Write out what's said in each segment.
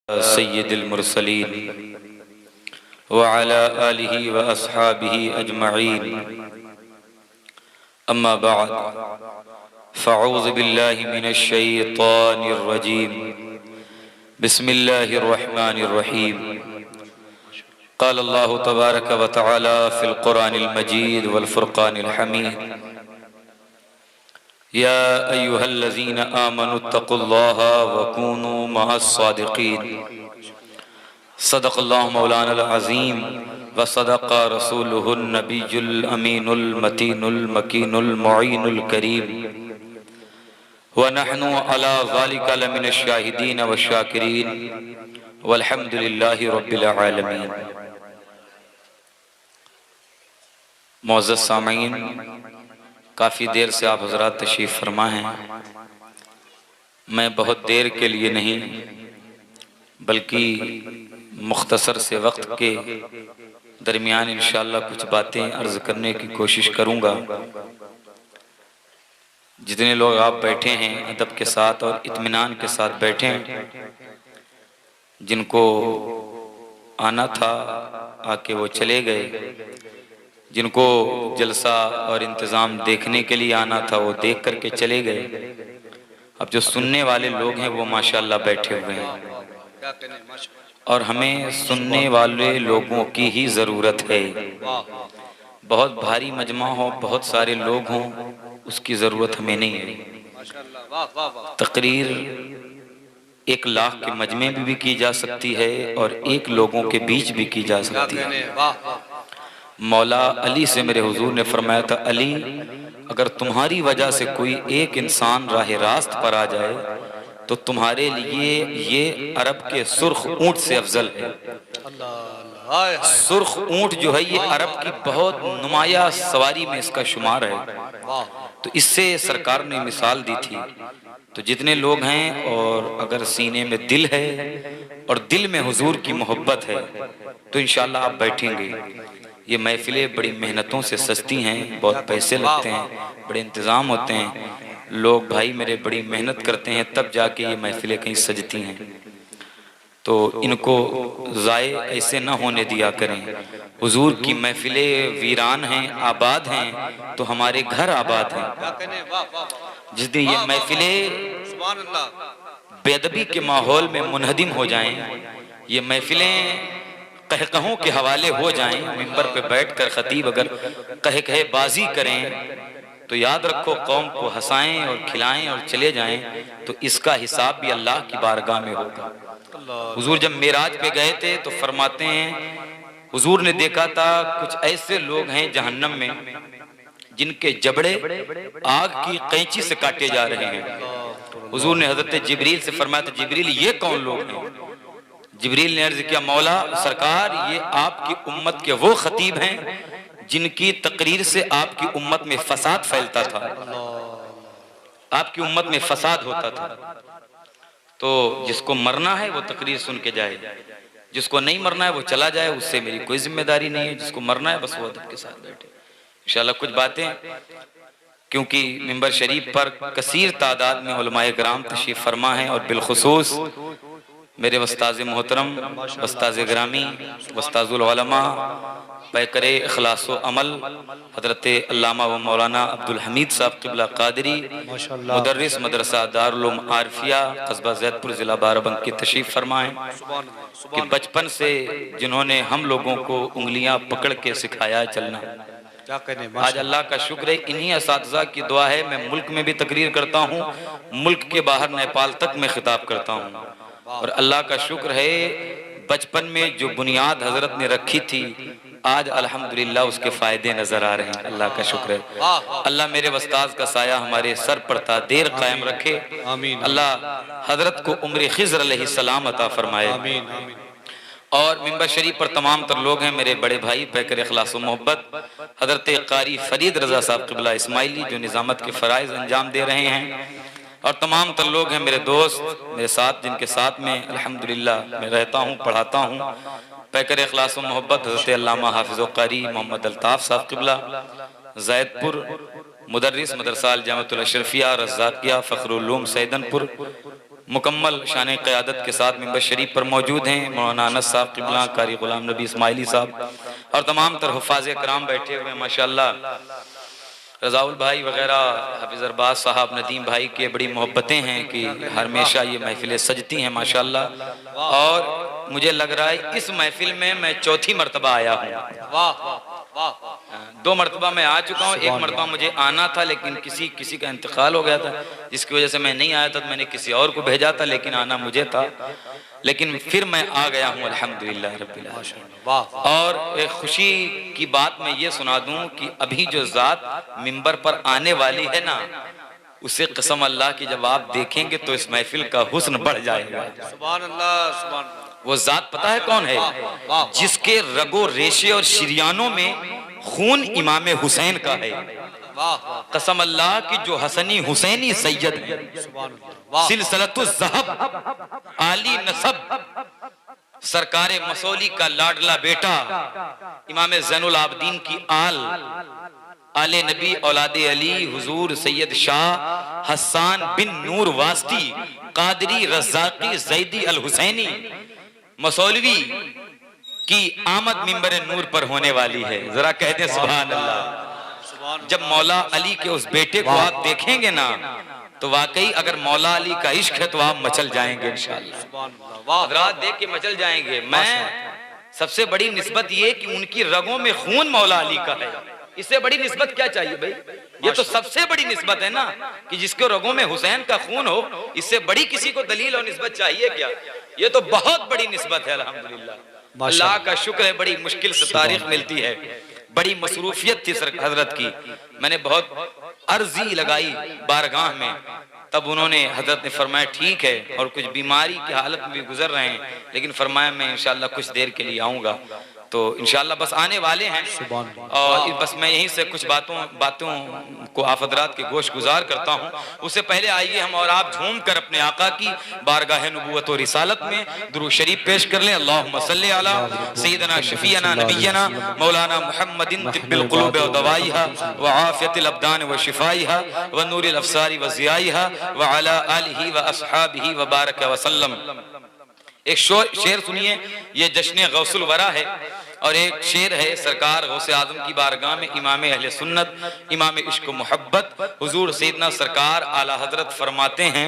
सय्यिदिल मुरसलीन व अला आलिहि व अस्हाबिहि अजमईन अम्मा बाद फ़अऊज़ु बिल्लाहि मिनश शैतानिर रजीम बिस्मिल्लाहिर रहमानिर रहीम क़ाल अल्लाहु तबारक व तआला फ़िल क़ुरानिल मजीद वल फ़ुरक़ानिल हमीद या अय्युहल्लज़ीना आमनुत्तक़ुल्लाहा व कूनू मअस्सादिक़ीन सदक़ल्लाहु मौलानल अज़ीम व सदक़ रसूलुहुन नबियुल अमीनुल मतीनुल मकीनुल मुईनुल करीम व नहनु अला ज़ालिका लमिनश शाहिदीन व शाकिरीन वल्हम्दुलिल्लाहि रब्बिल आलमीन। मुअज़्ज़ज़ सामीन, काफ़ी देर से आप हज़रात तशरीफ़ फरमा हैं। मैं बहुत देर के लिए नहीं बल्कि मुख्तसर से वक्त के दरमियान इंशाअल्लाह कुछ बातें अर्ज़ करने की कोशिश करूँगा। जितने लोग आप बैठे हैं अदब के साथ और इत्मीनान के साथ बैठे हैं, जिनको आना था आके वो चले गए, जिनको जलसा और इंतज़ाम देखने के लिए आना था वो देख करके चले गए। अब जो सुनने वाले लोग हैं वो माशाअल्लाह बैठे हुए हैं और हमें सुनने वाले लोगों की ही ज़रूरत है। बहुत भारी मजमा हो, बहुत सारे लोग हों, उसकी ज़रूरत हमें नहीं है। तकरीर 1 लाख के मजमे में भी की जा सकती है और 1 लोगों के बीच भी की जा सकती है। मौला अली से मेरे हुजूर ने फरमाया था, अली अगर तुम्हारी वजह से कोई एक इंसान राह रास्त पर आ जाए तो तुम्हारे लिए ये अरब के सुर्ख ऊंट से अफजल है। सुर्ख ऊंट जो है ये अरब की बहुत नुमाया सवारी में इसका शुमार है। तो इससे सरकार ने मिसाल दी थी। तो जितने लोग हैं और अगर सीने में दिल है और दिल में हुजूर की मोहब्बत है तो इंशाअल्लाह आप बैठेंगे। ये महफिलें बड़ी मेहनतों से सजती हैं, बहुत पैसे लगते हैं, बड़े इंतज़ाम होते हैं, लोग भाई मेरे बड़ी मेहनत करते हैं तब जाके ये महफिलें कहीं सजती हैं। तो इनको ज़ाये ऐसे ना होने दिया करें। हुजूर की महफिलें वीरान हैं, आबाद हैं तो हमारे घर आबाद हैं। जिस दिन ये महफिलें बेअदबी के माहौल में मुनहदिम हो जाएं, ये महफिलें कहकहों के हवाले हो जाएं, मिंबर पे बैठकर खतीब अगर कहे बाजी करें तो याद रखो कौम को हंसाएं और खिलाएं और चले जाएं तो इसका हिसाब भी अल्लाह की बारगाह में होगा। हुजूर जब मेराज पे गए थे तो फरमाते हैं हुजूर ने देखा था कुछ ऐसे लोग हैं जहन्नम में जिनके जबड़े आग की कैंची से काटे जा रहे हैं। हुजूर ने हजरत जिब्रील से फरमाया था, जिब्रील ये कौन लोग हैं? जिब्रील ने अर्ज किया, मौला सरकार ये आपकी उम्मत के वो खतीब हैं जिनकी तकरीर से आपकी उम्मत में फसाद फैलता था, आपकी उम्मत में फसाद होता था। तो जिसको मरना है वो तकरीर सुन के जाए, जिसको नहीं मरना है वो चला जाए, उससे मेरी कोई जिम्मेदारी नहीं है। जिसको मरना है बस वो अदब के साथ बैठे। इंशाअल्लाह कुछ बातें, क्योंकि मिंबर शरीफ पर कसीर तादाद में उलमाए कराम तशरीफ फरमा है और बिलखुसूस मेरे वस्ताज़ मोहतरम, वस्ताज़ ग्रामी, वस्ताज़ुल उलमा, पैकरे इखलासो अमल हज़रत अल्लामा व मौलाना अब्दुल हमीद साहब क़िबला क़ादरी, मुदर्रिस मदरसा दारुल उलूम आरफिया कस्बा ज़ैदपुर ज़िला बाराबंकी तशरीफ़ फरमाएं कि बचपन से जिन्होंने हम लोगों को उंगलियां पकड़ के सिखाया चलना, आज अल्लाह का शुक्र है इन्हीं असातिज़ा की दुआ है मैं मुल्क में भी तकरीर करता हूँ, मुल्क के बाहर नेपाल तक में खिताब करता हूँ। और अल्लाह का शुक्र है बचपन में जो बुनियाद हजरत ने रखी थी आज अल्हम्दुलिल्लाह उसके फायदे नजर आ रहे हैं। अल्लाह का शुक्र है। अल्लाह मेरे वस्ताद का साया हमारे सर पर ता देर कायम रखे। अल्लाह हजरत को उम्र खिज़र अलैहिस्सलाम अता फरमाए। और मिंबर शरीफ पर तमाम तर लोग हैं मेरे बड़े भाई पैकर इखलास व मोहब्बत हजरत कारी फरीद रजा साहब क़िबला इस्माइली जो निज़ामत के फ़राइज़ अंजाम दे रहे हैं, और तमाम तर लोग हैं मेरे दोस्त मेरे साथ जिनके साथ में अल्हम्दुलिल्लाह मैं रहता हूँ, पढ़ाता हूँ। पैकर इखलास व मोहब्बत हज़रत अल्लामा हाफिज़ व कारी मोहम्मद अल्ताफ़ साहब क़िबला ज़ैदपुर, मुदर्रिस मदरसा अल जामिअतुल अशरफिया रज़्ज़ाकिया फ़ख्रुल उलूम सैदनपुर, मुकम्मल शान क़यादत के साथ मिंबर शरीफ पर मौजूद हैं मौलाना अनस साहब क़िबला, कारी ग़ुलाम नबी इस्माइली साहब और तमाम तर हुफ़ाज़ कराम बैठे हुए हैं माशाअल्लाह। रज़ाउल भाई वग़ैरह, हाफ़िज़ अरबाज साहब, नदीम भाई के बड़ी मोहब्बतें हैं कि हमेशा ये महफ़िलें सजती हैं माशाअल्लाह। और मुझे लग रहा है इस महफ़िल में मैं चौथी मरतबा आया हूँ। 2 मरतबा मैं आ चुका हूँ, 1 मरतबा मुझे आना था लेकिन किसी का इंतकाल हो गया था, जिसकी वजह से मैं नहीं आया था। तो मैंने किसी और को भेजा था, लेकिन आना मुझे था, लेकिन फिर मैं आ गया हूँ अल्हम्दुलिल्लाह रब्बिल आलमीन। और एक खुशी की बात मैं ये सुना दूं कि अभी जो ज़ात मिंबर पर आने वाली है ना, उसे कसम अल्लाह की जब आप देखेंगे तो इस महफिल का हुस्न बढ़ जाएगा। सुभान अल्लाह, सुभान अल्लाह। वो ज़ात पता है कौन है? जिसके रगो रेशे और शिरियानों में खून इमाम हुसैन का है। कसम अल्लाह की जो हसनी हुसैनी सैयद है, सिलसिलतुज़्ज़हब आली नसब, सरकारे मसौली का लाडला बेटा, इमाम ज़ैनुल आबदीन की आले नबी औलादे अली हुजूर सैयद शाह हसन बिन नूर वास्ती कादरी रज़ाकी ज़ैदी अल हुसैनी मसौलवी की आमद मिंबर नूर पर होने वाली है। जरा कहते हैं सुभान अल्लाह। जब मौला अली के उस बेटे को आप देखेंगे ना, तो वाकई अगर मौला अली का इश्क है तो आप मचल जाएंगे इंशाअल्लाह। हज़रात देख के मचल जाएंगे। मैं सबसे बड़ी निस्बत ये कि उनकी रगों में खून मौला अली का है, इससे बड़ी निस्बत क्या चाहिए भाई? ये तो सबसे बड़ी निस्बत है ना कि जिसके रगों में हुसैन का खून हो, इससे बड़ी किसी को दलील और निस्बत चाहिए क्या? ये तो बहुत बड़ी निस्बत है अल्हम्दुलिल्लाह। अल्लाह का शुक्र है, बड़ी मुश्किल से तारीख मिलती है। बड़ी मसरूफियत थी हजरत की। मैंने बहुत अर्जी लगाई बारगाह में, तब उन्होंने हजरत ने फरमाया ठीक है, और कुछ बीमारी की हालत में भी गुजर रहे हैं, लेकिन फरमाया मैं इंशाअल्लाह कुछ देर के लिए आऊँगा। तो इंशाअल्लाह बस आने वाले हैं। और बस मैं यहीं से कुछ बातों को आप हज़रात के गोश गुजार करता हूँ। उससे पहले आइए हम और आप झूम कर अपने आका की बारगाह नबूवत और रिसालत में दुरूद शरीफ पेश कर लें। अल्लाहुम्मा सल्ली अला सय्यिदना शफीअना नबिय्यना मौलाना मुहम्मदिन तिब्बिल क़ुलूब व दवाइहा व आफ़ियतिल अब्दान व शिफ़ाइहा व नूरिल अब्सारी व ज़ियाइहा व अला आलिहि व अस्हाबिहि व बारक व सल्लम। एक शेर सुनिए, ये जश्न गौसुल वरा है, और एक शेर है सरकार गौसे आजम की बारगाह में इमाम अहले सुन्नत, इमाम इश्क मोहब्बत हुजूर सैयदना सरकार आला हजरत फरमाते हैं,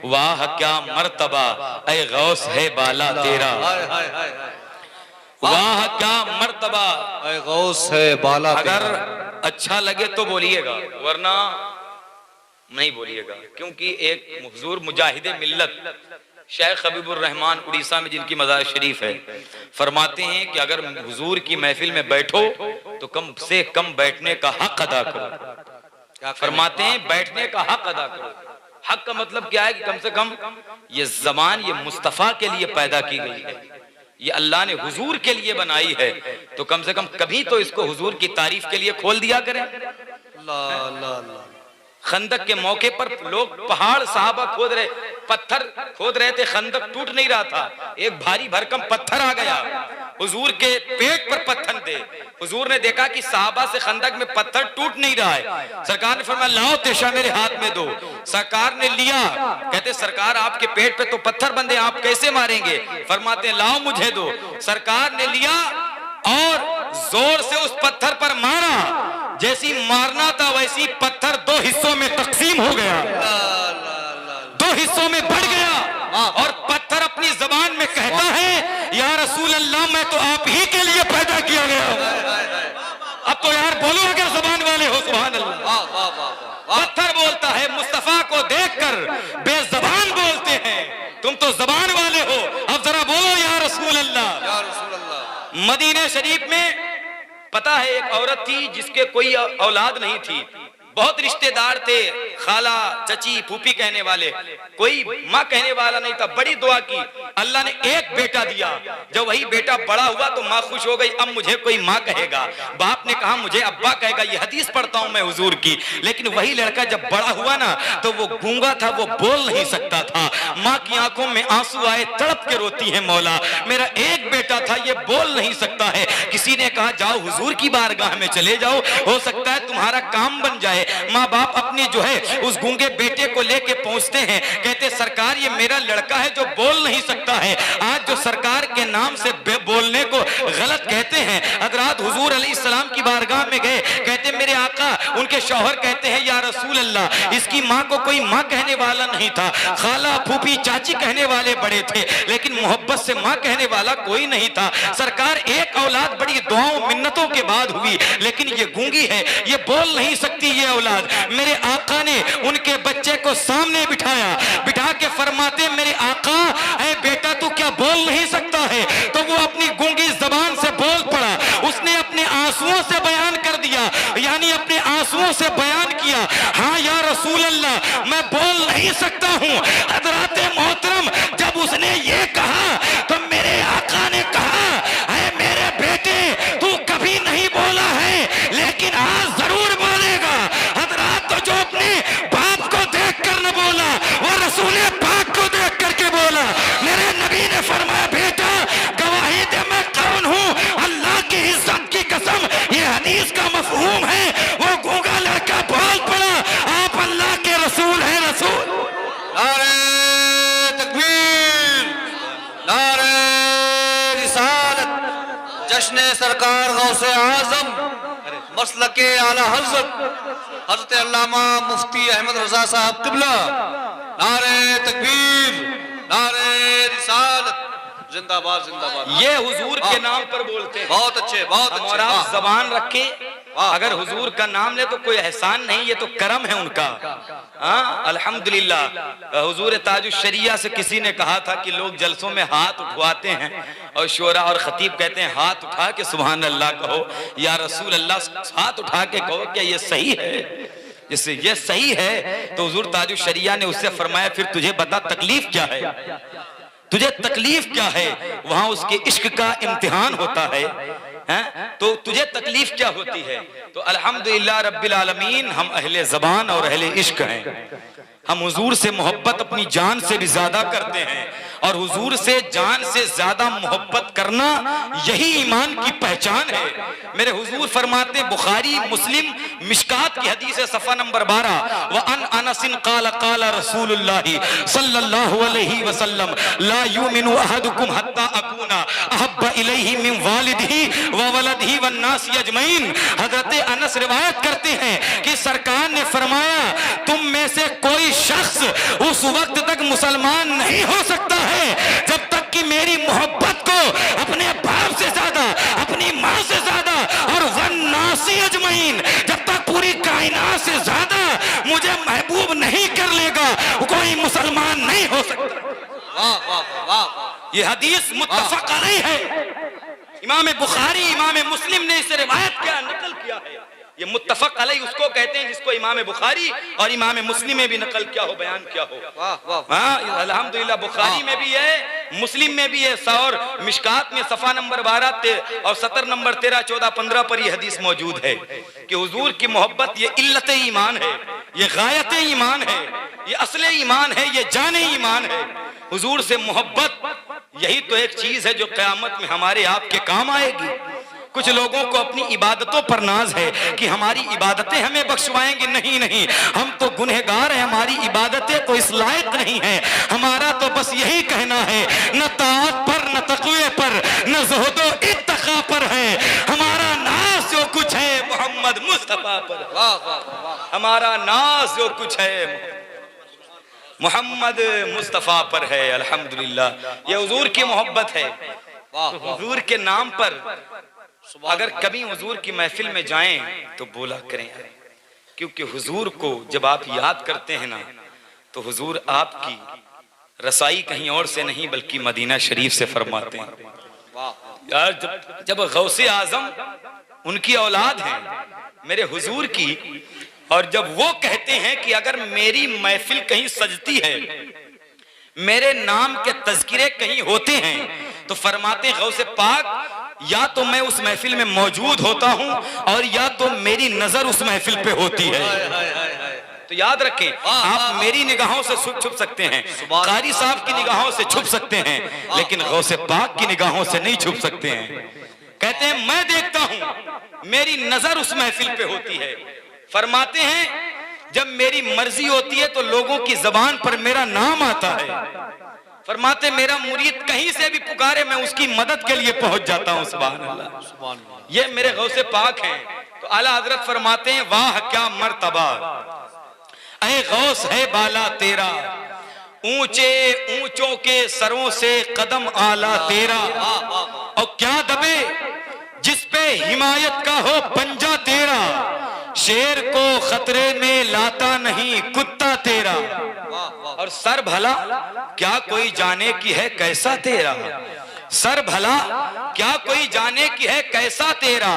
वाह क्या मर्तबा ऐ गौस है बाला तेरा, वाह क्या मर्तबा ऐ गौस है बाला। अगर अच्छा लगे तो बोलिएगा, वरना नहीं बोलिएगा, क्योंकि एक हुजूर मुजाहिदे मिल्लत शेख हबीबुर रहमान उड़ीसा में जिनकी मज़ार शरीफ है, फरमाते हैं कि अगर हुजूर की महफिल में बैठो तो कम से कम बैठने का हक अदा करो। फरमाते हैं बैठने का हक अदा करो। हक का मतलब क्या है कि कम से कम ये ज़बान ये मुस्तफ़ा के लिए पैदा की गई है, ये अल्लाह ने हुजूर के लिए बनाई है, तो कम से कम कभी तो इसको हुजूर की तारीफ के लिए खोल दिया करें। खंदक के मौके पर लोग पहाड़ साहबा खोद रहे, पत्थर खोद रहे थे, खंदक टूट नहीं रहा था, एक भारी भरकम पत्थर आ गया, हुजूर के पेट पर पत्थर थे। हुजूर ने देखा कि साहबा से खंदक में पत्थर टूट नहीं रहा है। सरकार ने फरमाया लाओ तेशा मेरे हाथ में दो। सरकार ने लिया, कहते सरकार आपके पेट पे तो पत्थर बंधे, आप कैसे मारेंगे? फरमाते लाओ मुझे दो। सरकार ने लिया और जोर से उस पत्थर पर मारा, जैसी मारना था वैसी पत्थर 2 हिस्सों में तकसीम हो गया, 2 हिस्सों में बढ़ गया, और पत्थर अपनी जबान में कहता है या रसूल अल्लाह मैं तो आप ही के लिए पैदा किया गया। अब तो यार बोलो अगर जबान वाले हो, सुभान अल्लाह। पत्थर बोलता है, मुस्तफा को देखकर बेजबान बोलते हैं, तुम तो जबान वाले हो, अब जरा बोलो या रसूल अल्लाह। मदीने शरीफ में पता है एक औरत थी जिसके कोई औलाद नहीं थी, बहुत रिश्तेदार थे, खाला चची फूफी कहने वाले, कोई माँ कहने वाला नहीं था। बड़ी दुआ की, अल्लाह ने एक बेटा दिया। जब वही बेटा बड़ा हुआ तो माँ खुश हो गई, अब मुझे कोई माँ कहेगा। बाप ने कहा मुझे अब्बा कहेगा, ये हदीस पढ़ता हूँ मैं हुजूर की। लेकिन वही लड़का जब बड़ा हुआ ना तो वो गूंगा था, वो बोल नहीं सकता था। माँ की आंखों में आंसू आए, तड़प के रोती है, मौला मेरा एक बेटा था, ये बोल नहीं सकता है। किसी ने कहा जाओ हुजूर की बारगाह में चले जाओ, हो सकता है तुम्हारा काम बन जाए। माँ बाप अपनी जो है उस गूंगे बेटे को लेके पहुंचते हैं, कहते सरकार ये मेरा लड़का है जो बोल नहीं सकता है। आज जो सरकार के नाम से बोलने को गलत कहते हैं, हजरत हुजूर अलैहिस्सलाम की बारगाह में गए, कहते मेरे आका, उनके शौहर कहते हैं या रसूल अल्लाह, इसकी माँ को कोई माँ कहने वाला नहीं था, खाला फूफी चाची कहने वाले बड़े थे, लेकिन मोहब्बत से माँ कहने वाला कोई नहीं था। सरकार एक औलाद बड़ी दुआओं मिन्नतों के बाद हुई, लेकिन ये गूंगी है, ये बोल नहीं सकती ये औलाद। मेरे आका ने उनके बच्चे को सामने बिठाया, बिठा के फरमाते मेरे आका, ऐ बेटा तू क्या बोल नहीं सकता है? तो वो अपनी गूंगी जबान से बोल पड़ा, उसने अपने आंसुओं से बयान कर दिया, यानी अपने आंसुओं से बयान किया, हाँ या रसूल अल्लाह मैं बोल नहीं सकता हूँ। हजरत मोहतरम जब उसने ये कहा तो मेरे आका ने कहा, है मेरे बेटे तू कभी नहीं बोला है लेकिन आज जरूर बोलेगा। हजरत तो जो अपने बाप को देख कर न बोला, वो रसूल पाक को देख करके बोला। मेरे नबी ने फरमाया बेटा गवाही दे मैं कौन हूँ, अल्लाह की इज्जत की कसम ये हदीस का मफहूम है। वो गूंगा लड़का बोल पड़ा, आप अल्लाह के रसूल हैं रसूल। नारे तकबीर, नारे रिसालत, जश्न सरकार गौसे आजम मसलके आला हजरत अल्लामा मुफ्ती अहमद रजा साहब किबला। नारे तकबीर, नारे रिसालत, जिंदाबाद जिंदाबाद। ये हुजूर के नाम पर बोलते हैं। बहुत अच्छे, बहुत अच्छे। और आप जबान रखे, अगर हुजूर का नाम ले तो कोई एहसान नहीं, ये तो करम है उनका। हाँ अल्हम्दुलिल्लाह। हुजूर ताजुश शरिया से किसी ने कहा था कि लोग जलसों में हाथ उठवाते हैं और शोरा और खतीब कहते हैं हाथ उठा के सुभान अल्लाह कहो या रसूल अल्लाह हाथ उठा के कहो, क्या ये सही है? जिससे ये सही है तो हुजूर ताजुश शरिया ने उससे फरमाया फिर तुझे बता तकलीफ क्या है, तुझे तकलीफ क्या है? वहां उसके इश्क का इम्तिहान होता है, हैं? तो तुझे तकलीफ क्या होती है? तो अल्हम्दुलिल्लाह रब्बिल आलमीन हम अहले ज़बान और अहले इश्क हैं। हम हुजूर से मोहब्बत अपनी जान से भी ज्यादा करते हैं, और हुजूर से जान से ज्यादा मोहब्बत करना यही ईमान की पहचान है। मेरे हुजूर फरमाते, बुखारी मुस्लिम मिशकात की हदीस है, सफा नंबर 12, व अन अनसिन क़ाल क़ाल रसूलुल्लाह सल्लल्लाहु अलैहि वसल्लम ला युमिनु अहदुकुम हत्ता अकूना अहब्बा इलैहि मिन वालिदिही व वलदिही वन नास अजमईन। हजरत अनस रिवायत करते हैं कि सरकार ने फरमाया तुम में से कोई शख्स उस वक्त तक मुसलमान नहीं हो सकता है जब तक कि मेरी मोहब्बत को अपने बाप से ज्यादा, अपनी माँ से ज्यादा, और वन नासी अजमईन, जब तक पूरी कायनात से ज्यादा मुझे महबूब नहीं कर लेगा कोई मुसलमान नहीं हो सकता। वाह वाह वाह। ये हदीस मुत्तफक अलैह है। इमाम बुखारी इमाम मुस्लिम ने इसे रिवायत किया, नकल किया है। ये मुत्तफक अलैह उसको कहते हैं जिसको इमाम बुखारी और इमाम मुस्लिम में भी नकल किया हो, बयान किया हो। हाँ अल्हम्दुलिल्लाह, बुखारी में भी है, मुस्लिम में भी है, और मिशकात में सफा नंबर 12 और सतर नंबर 13, 14, 15 पर यह हदीस मौजूद है कि हुजूर की मोहब्बत ये इल्लत ईमान है, ये गायत ईमान है, ये असले ईमान है, ये जाने ईमान है। हुजूर से मोहब्बत यही तो एक चीज है जो क़यामत में हमारे आपके काम आएगी। कुछ लोगों को अपनी इबादतों पर नाज है कि हमारी इबादतें हमें बख्शवाएंगी। नहीं नहीं, हम तो गुनहगार हैं, हमारी इबादतें तो इस लायक नहीं है। हमारा तो बस यही कहना है, न ताअत पर, न तक़वे पर, न ज़ुहदो इत्तक़ा पर है। हमारा नाज जो कुछ है मोहम्मद मुस्तफ़ा पर, हमारा नाज जो कुछ है मोहम्मद मुस्तफ़ा पर है। अल्हम्दुलिल्लाह, ये हुजूर की मोहब्बत है। हुजूर के नाम पर अगर कभी हुजूर की महफिल में जाएं तो बोला करें, क्योंकि हुजूर को जब आप याद करते हैं ना तो हुजूर आपकी रसाई कहीं और से नहीं बल्कि मदीना शरीफ से फरमाते हैं। यार जब गौसे आजम उनकी औलाद है मेरे हुजूर की, और जब वो कहते हैं कि अगर मेरी महफिल कहीं सजती है, मेरे नाम के तज़किरे कहीं होते हैं, तो फरमाते गौसे पाक या तो मैं उस महफिल में मौजूद होता हूं और या तो मेरी नजर उस महफिल पे होती है। तो याद रखें, आप मेरी निगाहों से छुप सकते हैं, कारी साहब की निगाहों से छुप सकते हैं, लेकिन गौसे पाक की निगाहों से नहीं छुप सकते हैं। कहते हैं मैं देखता हूं, मेरी नजर उस महफिल पे होती है। फरमाते हैं जब मेरी मर्जी होती है तो लोगों की जबान पर मेरा नाम आता है। फरमाते मेरा मुरीद कहीं से भी पुकारे मैं उसकी मदद के लिए पहुंच जाता हूं। सुभान अल्लाह। ये मेरे गौसे पाक हैं। तो आला हजरत फरमाते हैं वाह क्या मर्तबा ऐ गौस है बाला तेरा, ऊंचे ऊंचों के सरों से कदम आला तेरा, और क्या दबे जिस पे हिमायत का हो पंजा तेरा, शेर को खतरे में लाता नहीं कुत्ता तेरा, और सर भला क्या कोई जाने की है कैसा तेरा, सर भला क्या कोई जाने की है कैसा तेरा,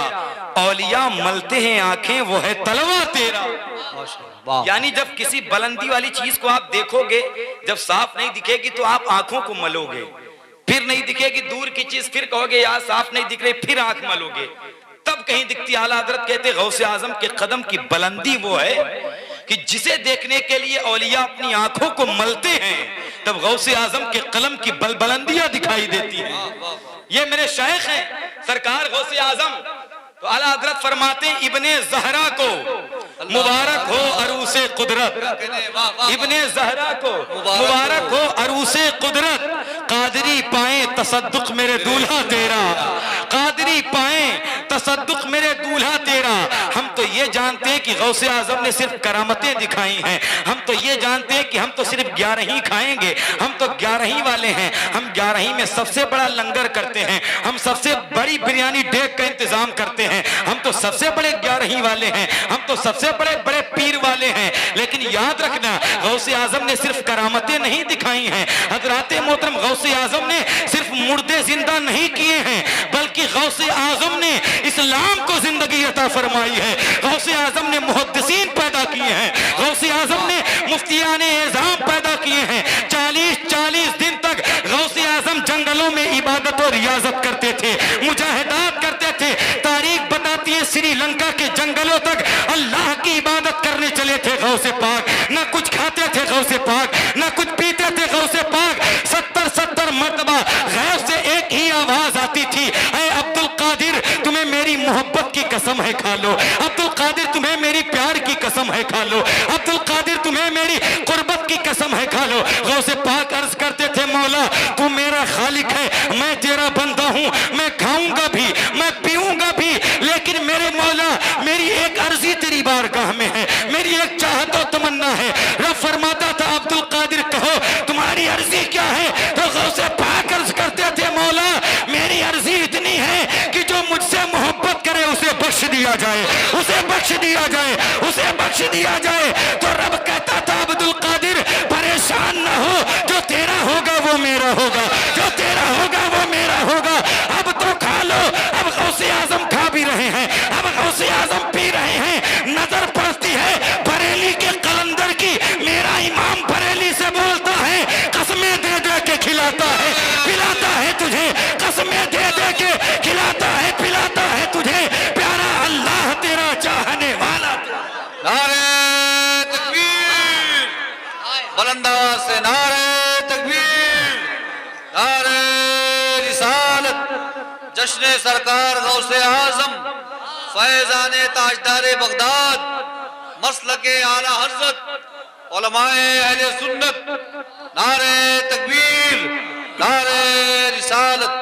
औलिया मलते हैं आंखें वो है तलवा तेरा। यानी जब किसी बुलंदी वाली चीज को आप देखोगे, जब साफ नहीं दिखेगी तो आप आंखों को मलोगे, फिर नहीं दिखेगी दूर की चीज फिर कहोगे यार साफ नहीं दिख रही, फिर आंख मलोगे, तब कहीं दिखती। आला हजरत कहते गौसे आजम के कदम की बुलंदी वो है कि जिसे देखने के लिए औलिया अपनी आंखों को मलते हैं, तब गौसे आजम के कलम की बुलंदियां दिखाई देती हैं। ये मेरे शेख हैं सरकार गौसे आजम। तो आला हजरत फरमाते इब्ने ज़हरा को मुबारक हो अरूसे कुदरत, इब्ने ज़हरा को मुबारक हो अरूसे कुदरत, कादरी पाए तसद्दुक मेरे दूल्हा तेरा, कादरी पाए तसद्दुक मेरे दूल्हा तेरा। हम तो ये जानते हैं कि गौसे आजम ने सिर्फ करामतें दिखाई हैं, हम तो ये जानते हैं कि हम तो सिर्फ 11 ही खाएंगे, हम तो 11 ही वाले हैं, हम 11 ही में सबसे बड़ा लंगर करते हैं, हम सबसे बड़ी बिरयानी डेग का इंतजाम करते हैं, हम तो सबसे बड़े 11 ही वाले हैं, हम तो सबसे बड़े बड़े पीर वाले हैं। लेकिन याद रखना गौसे आजम ने सिर्फ करामतें नहीं दिखाई हैं, हजराते मोहतरम गौसे आजम ने सिर्फ मुर्दे जिंदा नहीं किए हैं, बल्कि गौसे आजम ने इस्लाम को जिंदगी अता फरमाई है, गौसे आजम ने मुहद्दिसीन पैदा किए हैं, गौसे आजम ने मुफ्तियाने एज़ाम पैदा किए हैं। 40-40 दिन तक गौसे आजम जंगलों में इबादत और रियाजत करते थे, मुजाहिदात करते थे। तारीख बताती है श्रीलंका के जंगलों तक अल्लाह की इबादत करने चले थे गौसे पाक, न कुछ खाते थे गौसे पाक, न कुछ पीते थे गौसे पाक। 70-70 मरतबा गैर से एक ही आवाज आती थी, ऐ अब्दुल कादिर तुम्हें मेरी मोहब्बत की कसम है खा लो, अब्दुल कादिर तुम्हें मेरी प्यार की कसम है खा लो, अब्दुल कादिर तुम्हें मेरी कुर्बत की कसम है खा लो। गौसे पाक अर्ज करते थे मौला तू मेरा खालिक है, मैं तेरा बंदा हूँ, मैं खाऊंगा भी मैं पीऊंगा भी, लेकिन मेरे मौला मेरी एक अर्जी तेरी बारगाह में है, मेरी एक चाहत और तमन्ना है। रब फरमाता था अब्दुल कादिर कहो तुम्हारी अर्जी क्या है, तो गौसे पाक अर्ज करते थे मौला मेरी अर्जी इतनी है कि जो मुझसे मोहब्बत करे उसे बख्श दिया जाए, उसे बख्श दिया जाए, उसे बख्श दिया जाए। तो रब कहता था अब्दुल कादिर परेशान न हो, जो तेरा होगा वो मेरा होगा, जो तेरा होगा वो मेरा होगा। अब तो खा लो, अब गौसे आजम खा भी रहे हैं, अब गौसे आजम पी रहे हैं। नजर पड़ती है बरेली के कलंदर की, मेरा इमाम बरेली से बोलता है कसमें दे दे के खिलाता है पिलाता है तुझे, कसमें दे दे के खिलाता है पिलाता है तुझे, प्यारा अल्लाह तेरा चाहने वाला। नारे तकबीर, बुलंद आवाज से नारे तकबीर, नारे रिसालत, जश्न सरकार गौसे आजम फैजाने ताजदारे बगदाद, मसलके आला हजरत उलमाए अहले सुन्नत, नारे तकबीर, नारे रिसालत।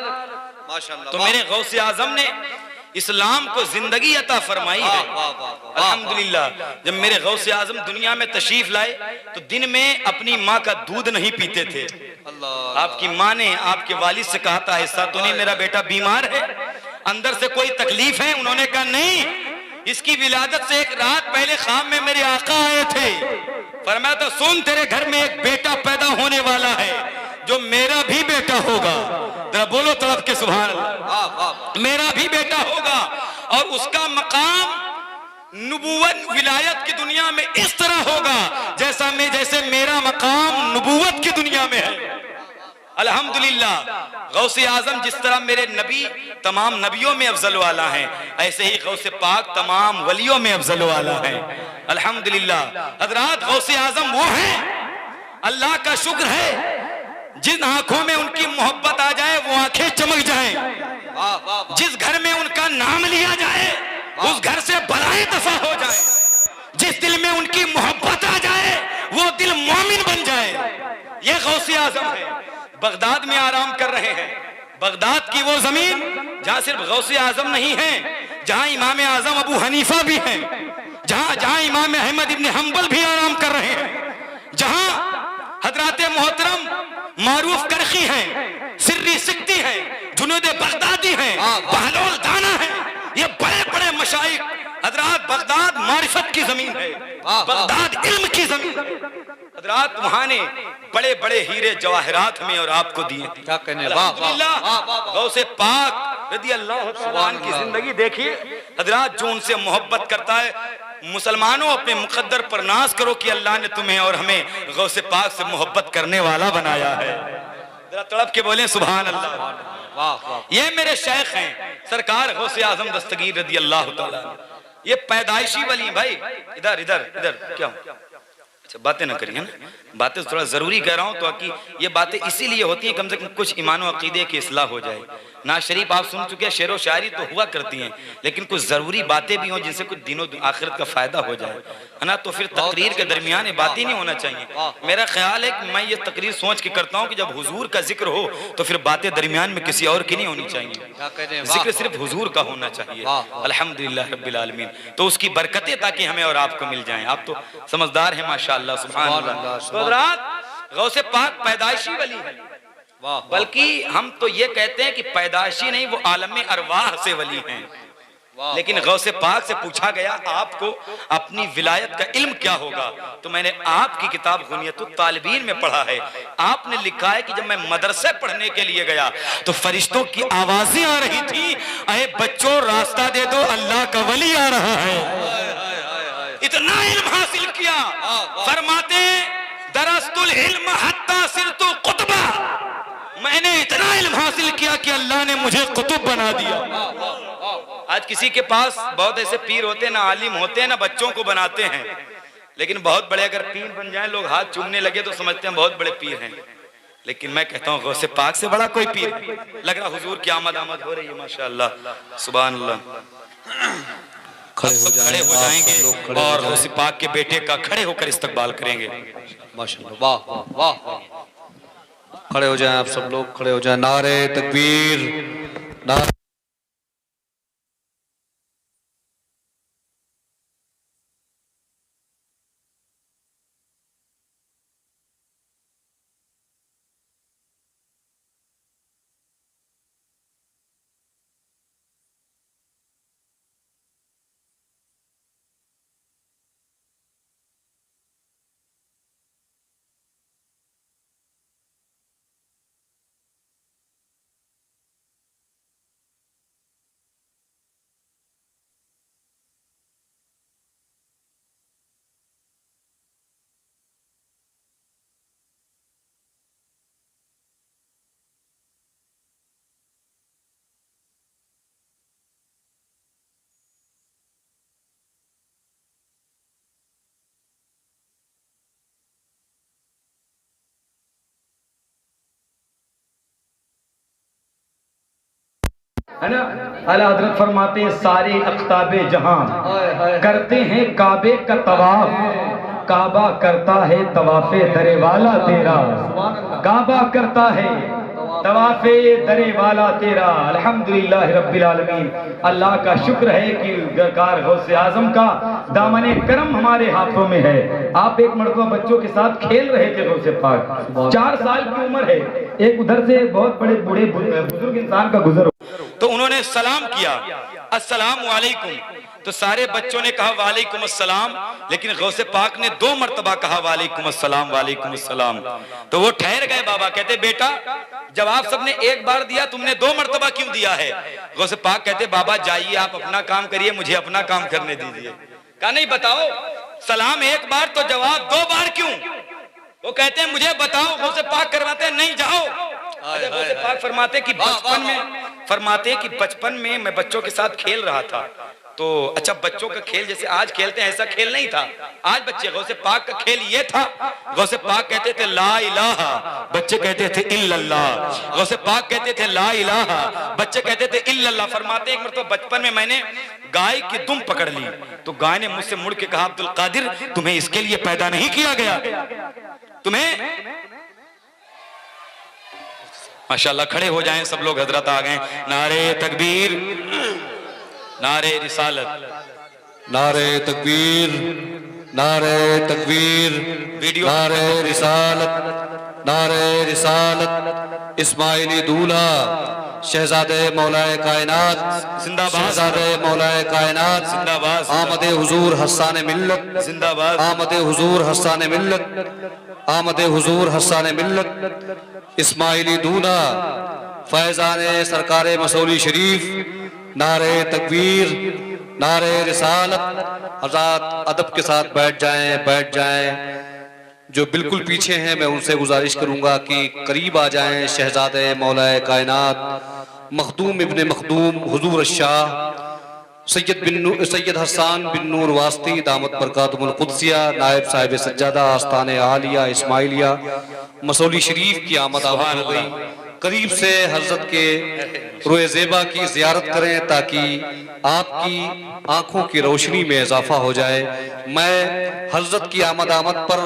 माशाअल्लाह। तो मेरे गौसे आजम ने इस्लाम को जिंदगी अता फरमाई है। अल्हम्दुलिल्लाह। जब मेरे गौसे आजम दुनिया में तशरीफ लाए तो दिन में अपनी माँ का दूध नहीं पीते थे। आपकी माँ ने आपके वालिद से कहा था ऐसा तो नहीं मेरा बेटा बीमार है, अंदर से कोई तकलीफ है? उन्होंने कहा नहीं, इसकी विलादत से एक रात पहले ख्वाब में मेरे आका आए थे, फरमाया था सुन तेरे घर में एक बेटा पैदा होने वाला है जो मेरा भी बेटा होगा। जरा बोलो तड़प के सुभान अल्लाह। मेरा भी बेटा होगा और उसका मकाम नबूवत विलायत की दुनिया में इस तरह होगा जैसे मेरा मकाम नबूवत की दुनिया में है। अल्हम्दुलिल्लाह। गौसे आजम जिस तरह मेरे नबी तमाम नबियों में अफजल वाला है, ऐसे ही गौसे पाक तमाम वलियों में अफजल वाला है। अल्हम्दुलिल्लाह। हजरात गौसे आजम वो हैं, अल्लाह का शुक्र है जिन आंखों में उनकी मोहब्बत आ जाए वो आंखें चमक जाएं। जिस घर में उनका नाम लिया जाए उस घर से बलाएं दफा हो जाए। जिस दिल में उनकी मोहब्बत आ जाए वो दिल मोमिन बन जाए। ये गौसे आजम है, बगदाद में आराम कर रहे हैं। बगदाद की वो जमीन जहां सिर्फ गौसे आजम नहीं है, जहां इमाम आजम अबू हनीफा भी हैं, जहां इमाम अहमद इब्न हंबल भी आराम कर रहे हैं, जहां हजरत मोहतरम मारूफ करखी हैं, सिर्री सिक्ती हैं, जुनूद बगदादी हैं, बहलोल दाना है, ये बड़े बड़े मशाइख हजरत। बगदाद मारिफत की जमीन है, बगदाद इल्म की जमीन है हजरत। वहां ने बड़े बड़े हीरे जवाहरात में और आपको दिए। क्या कहने, गौसे पाक रज़ी अल्लाह तआला अन्हु की जिंदगी देखिए हजरत। जो उनसे मोहब्बत करता है, मुसलमानों अपने मुकद्दर पर नाज करो कि अल्लाह ने तुम्हें और हमें गौसे पाक से मोहब्बत करने वाला बनाया है। जरा तड़प के बोले सुभान अल्लाह। ये मेरे शेख हैं सरकार गौसे आजम दस्तगीर रज़ी अल्लाह तआला। ये पैदाइशी वली भाई। इधर इधर इधर क्या अच्छा बातें ना करिए ना, बातें थोड़ा जरूरी कह रहा हूँ तो कि ये बातें इसीलिए होती हैं कम से कम कुछ ईमान व अकीदे की इस्लाह हो जाए। ना शरीफ आप सुन चुके हैं, शेर व शायरी तो हुआ करती हैं, लेकिन कुछ जरूरी बातें भी हों जिनसे कुछ दिनों आखिरत का फायदा हो जाए, है ना। तो फिर तकरीर के दरमियान ये बात ही नहीं होना चाहिए। मेरा ख्याल है कि मैं ये तकरीर सोच के करता हूँ कि जब हुजूर का जिक्र हो तो फिर बातें दरमियान में किसी और की नहीं होनी चाहिए, जिक्र सिर्फ हुजूर का होना चाहिए। अल्हम्दुलिल्लाह रब्बिल आलमीन। तो उसकी बरकतें ताकि हमें और आपको मिल जाएं। आप तो समझदार हैं माशाअल्लाह, सुभान अल्लाह। तो हज़रात गौसे पाक पैदाइशी वली है, बल्कि हम तो ये कहते हैं कि पैदाइशी नहीं, वो आलम अरवाह से वली हैं। लेकिन गौसे पाक से पूछा गया आपको अपनी विलायत का इल्म क्या होगा, तो मैंने आपकी किताब गुनियतुत तालिबीन में पढ़ा है। आपने लिखा है कि जब मैं मदरसे पढ़ने के लिए गया तो फरिश्तों की आवाजें आ रही थी, अरे बच्चों रास्ता दे दो, अल्लाह का वली आ रहा है। इतना इल्म हासिल किया। फरमाते दरस्तुल इल्म हत्ता सिरतु कुतबा, मैंने इतना इल्म हासिल किया कि अल्लाह ने मुझे कुतुब बना दिया। आज किसी के पास बहुत ऐसे पीर होते हैं ना, आलिम होते हैं ना, बच्चों को बनाते हैं, लेकिन बहुत बड़े अगर पीर बन जाएं लोग हाथ चूमने लगे तो समझते हैं बहुत बड़े पीर हैं। लेकिन मैं कहता हूँ गौसे पाक से बड़ा कोई पीर लग रहा। हुजूर की आमद हो रही है माशाअल्लाह, सुभान अल्लाह। खड़े हो जाएंगे और गौसे पाक के बेटे का खड़े होकर इस्तकबाल करेंगे माशाअल्लाह। वाह वाह वाह। खड़े हो जाएं आप सब लोग, खड़े हो जाएं। नारे तकबीर, नारे है ना। आला हजरत फरमाते हैं सारे अख्ताबे जहां करते हैं काबे का तवाफ, काबा करता है तवाफे दरे वाला तेरा, काबा करता है तवाफे दरे वाला तेरा। अल्हम्दुलिल्लाह रब्बिल आलमीन। अल्लाह का शुक्र है कि गरकार गौसे आजम का दामने करम हमारे हाथों में है। आप एक मरतबा बच्चों के साथ खेल रहे थे गौसे पाक, 4 साल की उम्र है, एक उधर से बहुत बड़े बूढ़े बुजुर्ग इंसान का गुजर, तो उन्होंने सलाम किया, अस्सलाम वालेकुम। तो सारे बच्चों ने कहा वालेकुम अस्सलाम, लेकिन गौसे पाक ने 2 मरतबा कहा वालेकुम अस्सलाम वालेकुम अस्सलाम। तो वो ठहर गए। बाबा कहते बेटा जवाब सबने एक बार दिया, तुमने 2 मरतबा क्यों दिया है? गौसे पाक कहते बाबा जाइए आप अपना काम करिए, मुझे अपना काम करने दीजिए। कहा नहीं बताओ, सलाम एक बार तो जवाब 2 बार क्यों? वो कहते हैं मुझे बताओ। गौसे पाक करवाते हैं नहीं जाओ। गौसे पाक फरमाते कि बचपन में मैं बच्चों के साथ खेल रहा था, तो अच्छा, बच्चों का खेल जैसे आज खेलते हैं ऐसा खेल नहीं था। आज बच्चे गौसे पाक का खेल ये था, गौसे पाक कहते थे ला इलाहा, बच्चे कहते थे इल्लल्लाह। गौसे पाक कहते थे ला इलाहा, बच्चे कहते थे इल्लल्लाह। फरमाते एक मरतबा बचपन में मैंने गाय की दुम पकड़ ली, तो गाय ने मुझसे मुड़ के कहा, अब्दुल कादिर तुम्हें इसके लिए पैदा नहीं किया गया, तुम्हें। माशाल्लाह, खड़े हो जाएं सब लोग, हजरत आ गए। नारे तकबीर, नारे रिसालत, नारे तकबीर, नारे तकबीर, वीडियो नारे रिसालत, नारे रिसालत। इस्माइली दूल्हा शहजादे मौलाए कायनात जिंदाबाद, शहजादे मौलाए कायनात जिंदाबाद, आमदे हुजूर हस्सान मिल्लत जिंदाबाद, आमदे हुजूर हस्सान मिल्लत आमदे हुजूर हस्सान मिल्लत। इस्माइली दूल्हा फैजाने सरकारे मसौली शरीफ। नारे तकबीर, नारे रिसालत। हज़रात अदब के साथ बैठ जाएं, बैठ जाएं। जो बिल्कुल पीछे हैं मैं उनसे गुजारिश करूंगा कि करीब आ जाएं। शहजादे मौलाए कायनात मखदूम इब्ने मखदूम हुजूर शाह सैयद हसन बिन नूर वास्ती दामत बरकातुहुल कुद्सिया नायब साहिब सज्जादा आस्ताने आलिया इस्माइलिया मसौली शरीफ की आमद आमद हो गई। करीब से हजरत के रोए ज़ेबा की ज़ियारत करें ताकि आपकी आंखों की रोशनी में इजाफा हो जाए। मैं हजरत की आमद पर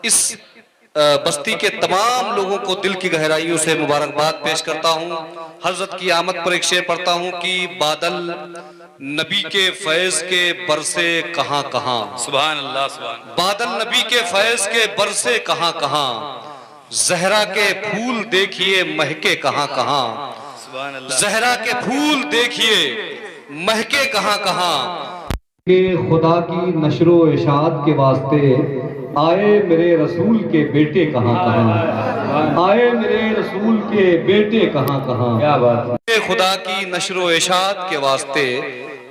इस बस्ती के तमाम लोगों को दिल की गहराइयों से मुबारकबाद पेश करता हूँ। हजरत की आमद पर एक शेर पढ़ता हूँ कि बादल नबी के फैज के बरसे कहाँ कहाँ। सुभान अल्लाह, सुभान। बादल नबी के फैज के बरसे कहाँ कहाँ, जहरा के फूल देखिए महके कहाँ कहाँ। सुभान अल्लाह। जहरा के फूल देखिए महके कहाँ कहाँ। के खुदा की नशरो इशात के वास्ते आए मेरे रसूल के बेटे कहाँ कहाँ, आए मेरे रसूल के बेटे कहाँ कहाँ। क्या बात है। खुदा की नशरो इशात के वास्ते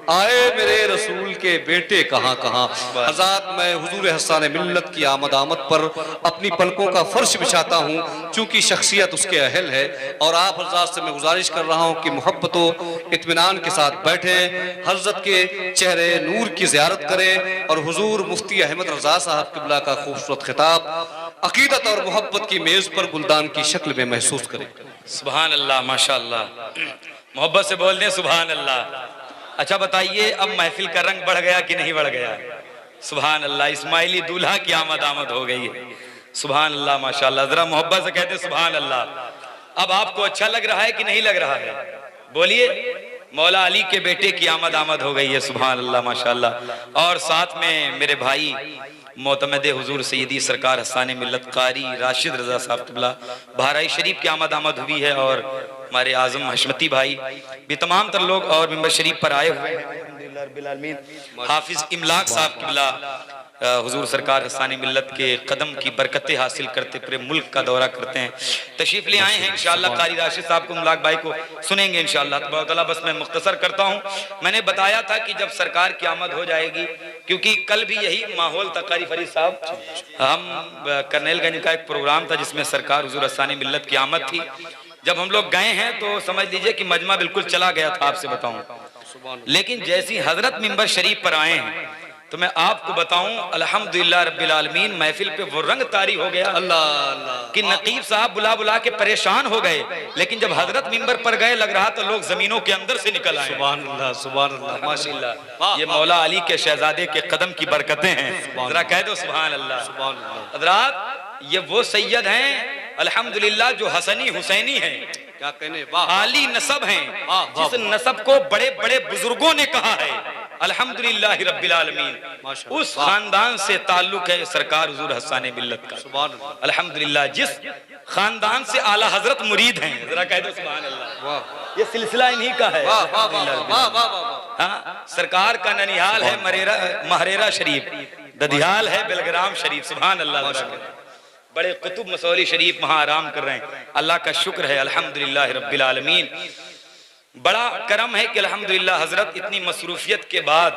आए मेरे रसूल के बेटे कहाँ कहाँ। हज़रात मैं हुजूर हस्सान मिल्लत की आमद पर अपनी पलकों का फर्श बिछाता हूँ, चूंकि शख्सियत उसके अहल है। और आप हज़रात से मैं गुजारिश कर रहा हूँ कि मोहब्बत इत्मीनान के साथ बैठें, हज़रत के चेहरे नूर की ज़ियारत करें और हुजूर मुफ्ती अहमद रज़ा साहब क़िबला का खूबसूरत खिताब अक़ीदत और मोहब्बत की मेज़ पर गुलदान की शक्ल में महसूस करें। सुभान अल्लाह, माशाअल्लाह। मोहब्बत से बोल दें सुभान अल्लाह। अच्छा बताइए, अब महफिल का रंग बढ़ गया कि नहीं बढ़ गया? सुभान अल्लाह, इस्माइली दूल्हा की आमद हो गई है। सुभान अल्लाह, माशाअल्लाह। जरा मोहब्बत से कहते सुभान अल्लाह। अब आपको अच्छा लग रहा है कि नहीं लग रहा है? बोलिए। मौला अली के बेटे की आमद हो गई है। सुभान अल्लाह, माशाअल्लाह। और साथ में मेरे भाई मोतमद हुजूर सैयदी सरकार हस्सान मिल्लत कारी राशिद रजा साहब क़िबला बहराई शरीफ की आमद हुई है। और हमारे आजम हशमती भाई भी तमाम तर लोग और मिंबर शरीफ पर आए हुए हैं। हाफिज इमलाक साहब क़िबला हुजूर सरकार हस्सान मिल्लत के कदम की बरकतें हासिल करते पूरे मुल्क का दौरा करते हैं, तशरीफ ले आए हैं। इंशाअल्लाह कारी राशिद साहब को इमलाक भाई को सुनेंगे इंशाअल्लाह तबारक। बस मैं मुख्तसर करता हूँ। मैंने बताया था कि जब सरकार की आमद हो जाएगी, क्योंकि कल भी यही माहौल था। कारी फरीद साहब, हम करनेलगंज का एक प्रोग्राम था जिसमें सरकार हुजूर हस्सान मिल्लत की आमद थी। जब हम लोग गए हैं तो समझ लीजिए कि मजमा बिल्कुल चला गया था, आपसे बताऊं। लेकिन जैसी हजरत मिंबर शरीफ पर आए हैं तो मैं आपको बताऊं अल्हम्दुलिल्लाह रब्बिल आलमीन, महफिल पे वो रंग तारी हो गया अल्लाह कि नकीब साहब बुला बुला के परेशान हो गए। लेकिन जब हजरत मिंबर पर गए लग रहा था लोग जमीनों के अंदर से निकल आए। सुभान अल्लाह, सुभान अल्लाह, माशाअल्लाह। ये मौला अली के शहजादे के कदम की बरकतें हैं। जरा कह दो सुभान अल्लाह, सुभान अल्लाह। हजरात ये वो सैयद हैं अल्हम्दुलिल्लाह जो हसनी हुसैनी है, क्या कहने, आली नसब हैं, जिस नसब को बड़े बड़े बुजुर्गों ने कहा है अल्हम्दुलिल्लाह रब्बिल आलमीन। उस खानदान से ताल्लुक है सरकार हुजूर हस्सान मिल्लत का। अल्हम्दुलिल्लाह जिस खानदान से आला हजरत मुरीद हैं, जरा कह दो सुभान अल्लाह। ये सिलसिला इन्हीं का है। हाँ, सरकार का ननिहाल है महरेरा शरीफ, ददियाल है बेलग्राम शरीफ। सुभान अल्लाह, बड़े कुतुब मसौली शरीफ वहाँ आराम कर रहे हैं। अल्लाह का शुक्र है अल्हम्दुलिल्लाह रब्बिल आलमीन। बड़ा करम है कि अल्हम्दुलिल्लाह हजरत इतनी मसरूफियत के बाद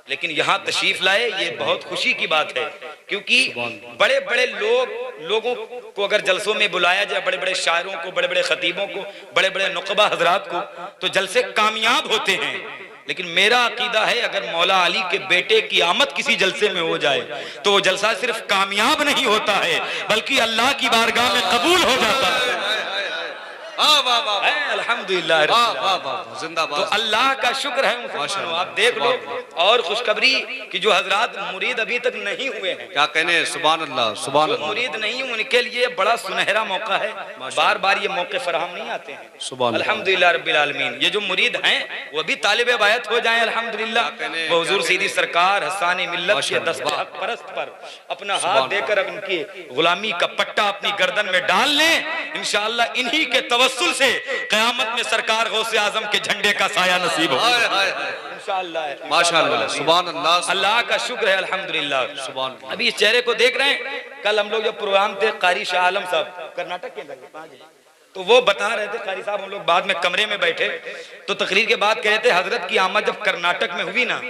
लेकिन यहाँ तशरीफ लाए, ये बहुत खुशी की बात है। क्योंकि बड़े बड़े लोगों को अगर जलसों में बुलाया जाए, बड़े बड़े शायरों को, बड़े बड़े खतीबों को, बड़े बड़े नुकबा हजरात को, तो जलसे कामयाब होते हैं। लेकिन मेरा अकीदा है अगर मौला अली के बेटे की आमद किसी जलसे में हो जाए तो वो जलसा सिर्फ कामयाब नहीं होता है बल्कि अल्लाह की बारगाह में कबूल हो जाता है। अल्हम्दुलिल्लाह जिंदाबाद। तो अल्लाह का शुक्र है मुसलमानों, आप देख लो। और खुशखबरी कि जो हजरात मुरीद अभी तक नहीं हुए हैं, क्या कहने, सुभान अल्लाह सुभान जो अल्लाह। मुरीद नहीं उनके लिए बड़ा सुनहरा मौका है, बार बार ये मौके फराहम नहीं आते हैं। सुभान अल्लाह। अल्हम्दुलिल्लाह रब्बिल आलमीन। ये जो मुरीद हैं वो भी तालिब बायत हो जाएं अल्हम्दुलिल्लाह। वो हुजूर सीधी सरकार हसानी मिल्लत के दस्तक परस्त पर अपना हाथ देकर उनकी गुलामी का पट्टा अपनी गर्दन में डाल लें, इंशाअल्लाह इन्हीं के तवस्सुल से क़यामत में सरकार गौसे आजम के झंडे का साया नसीब हो इंशाअल्लाह। माशाअल्लाह सुभान अल्लाह। अल्लाह का शुक्र है अल्हम्दुलिल्लाह। सुभान अल्लाह। अभी इस चेहरे को देख रहे हैं, कल हम लोग जब प्रोग्राम थे कारी शाह आलम साहब कर्नाटक के अंदर, तो वो बता रहे थे कारी साहब, हम लोग बाद में कमरे में बैठे तो तकरीर के बाद कह रहे थे हजरत की आमद जब कर्नाटक में हुई ना,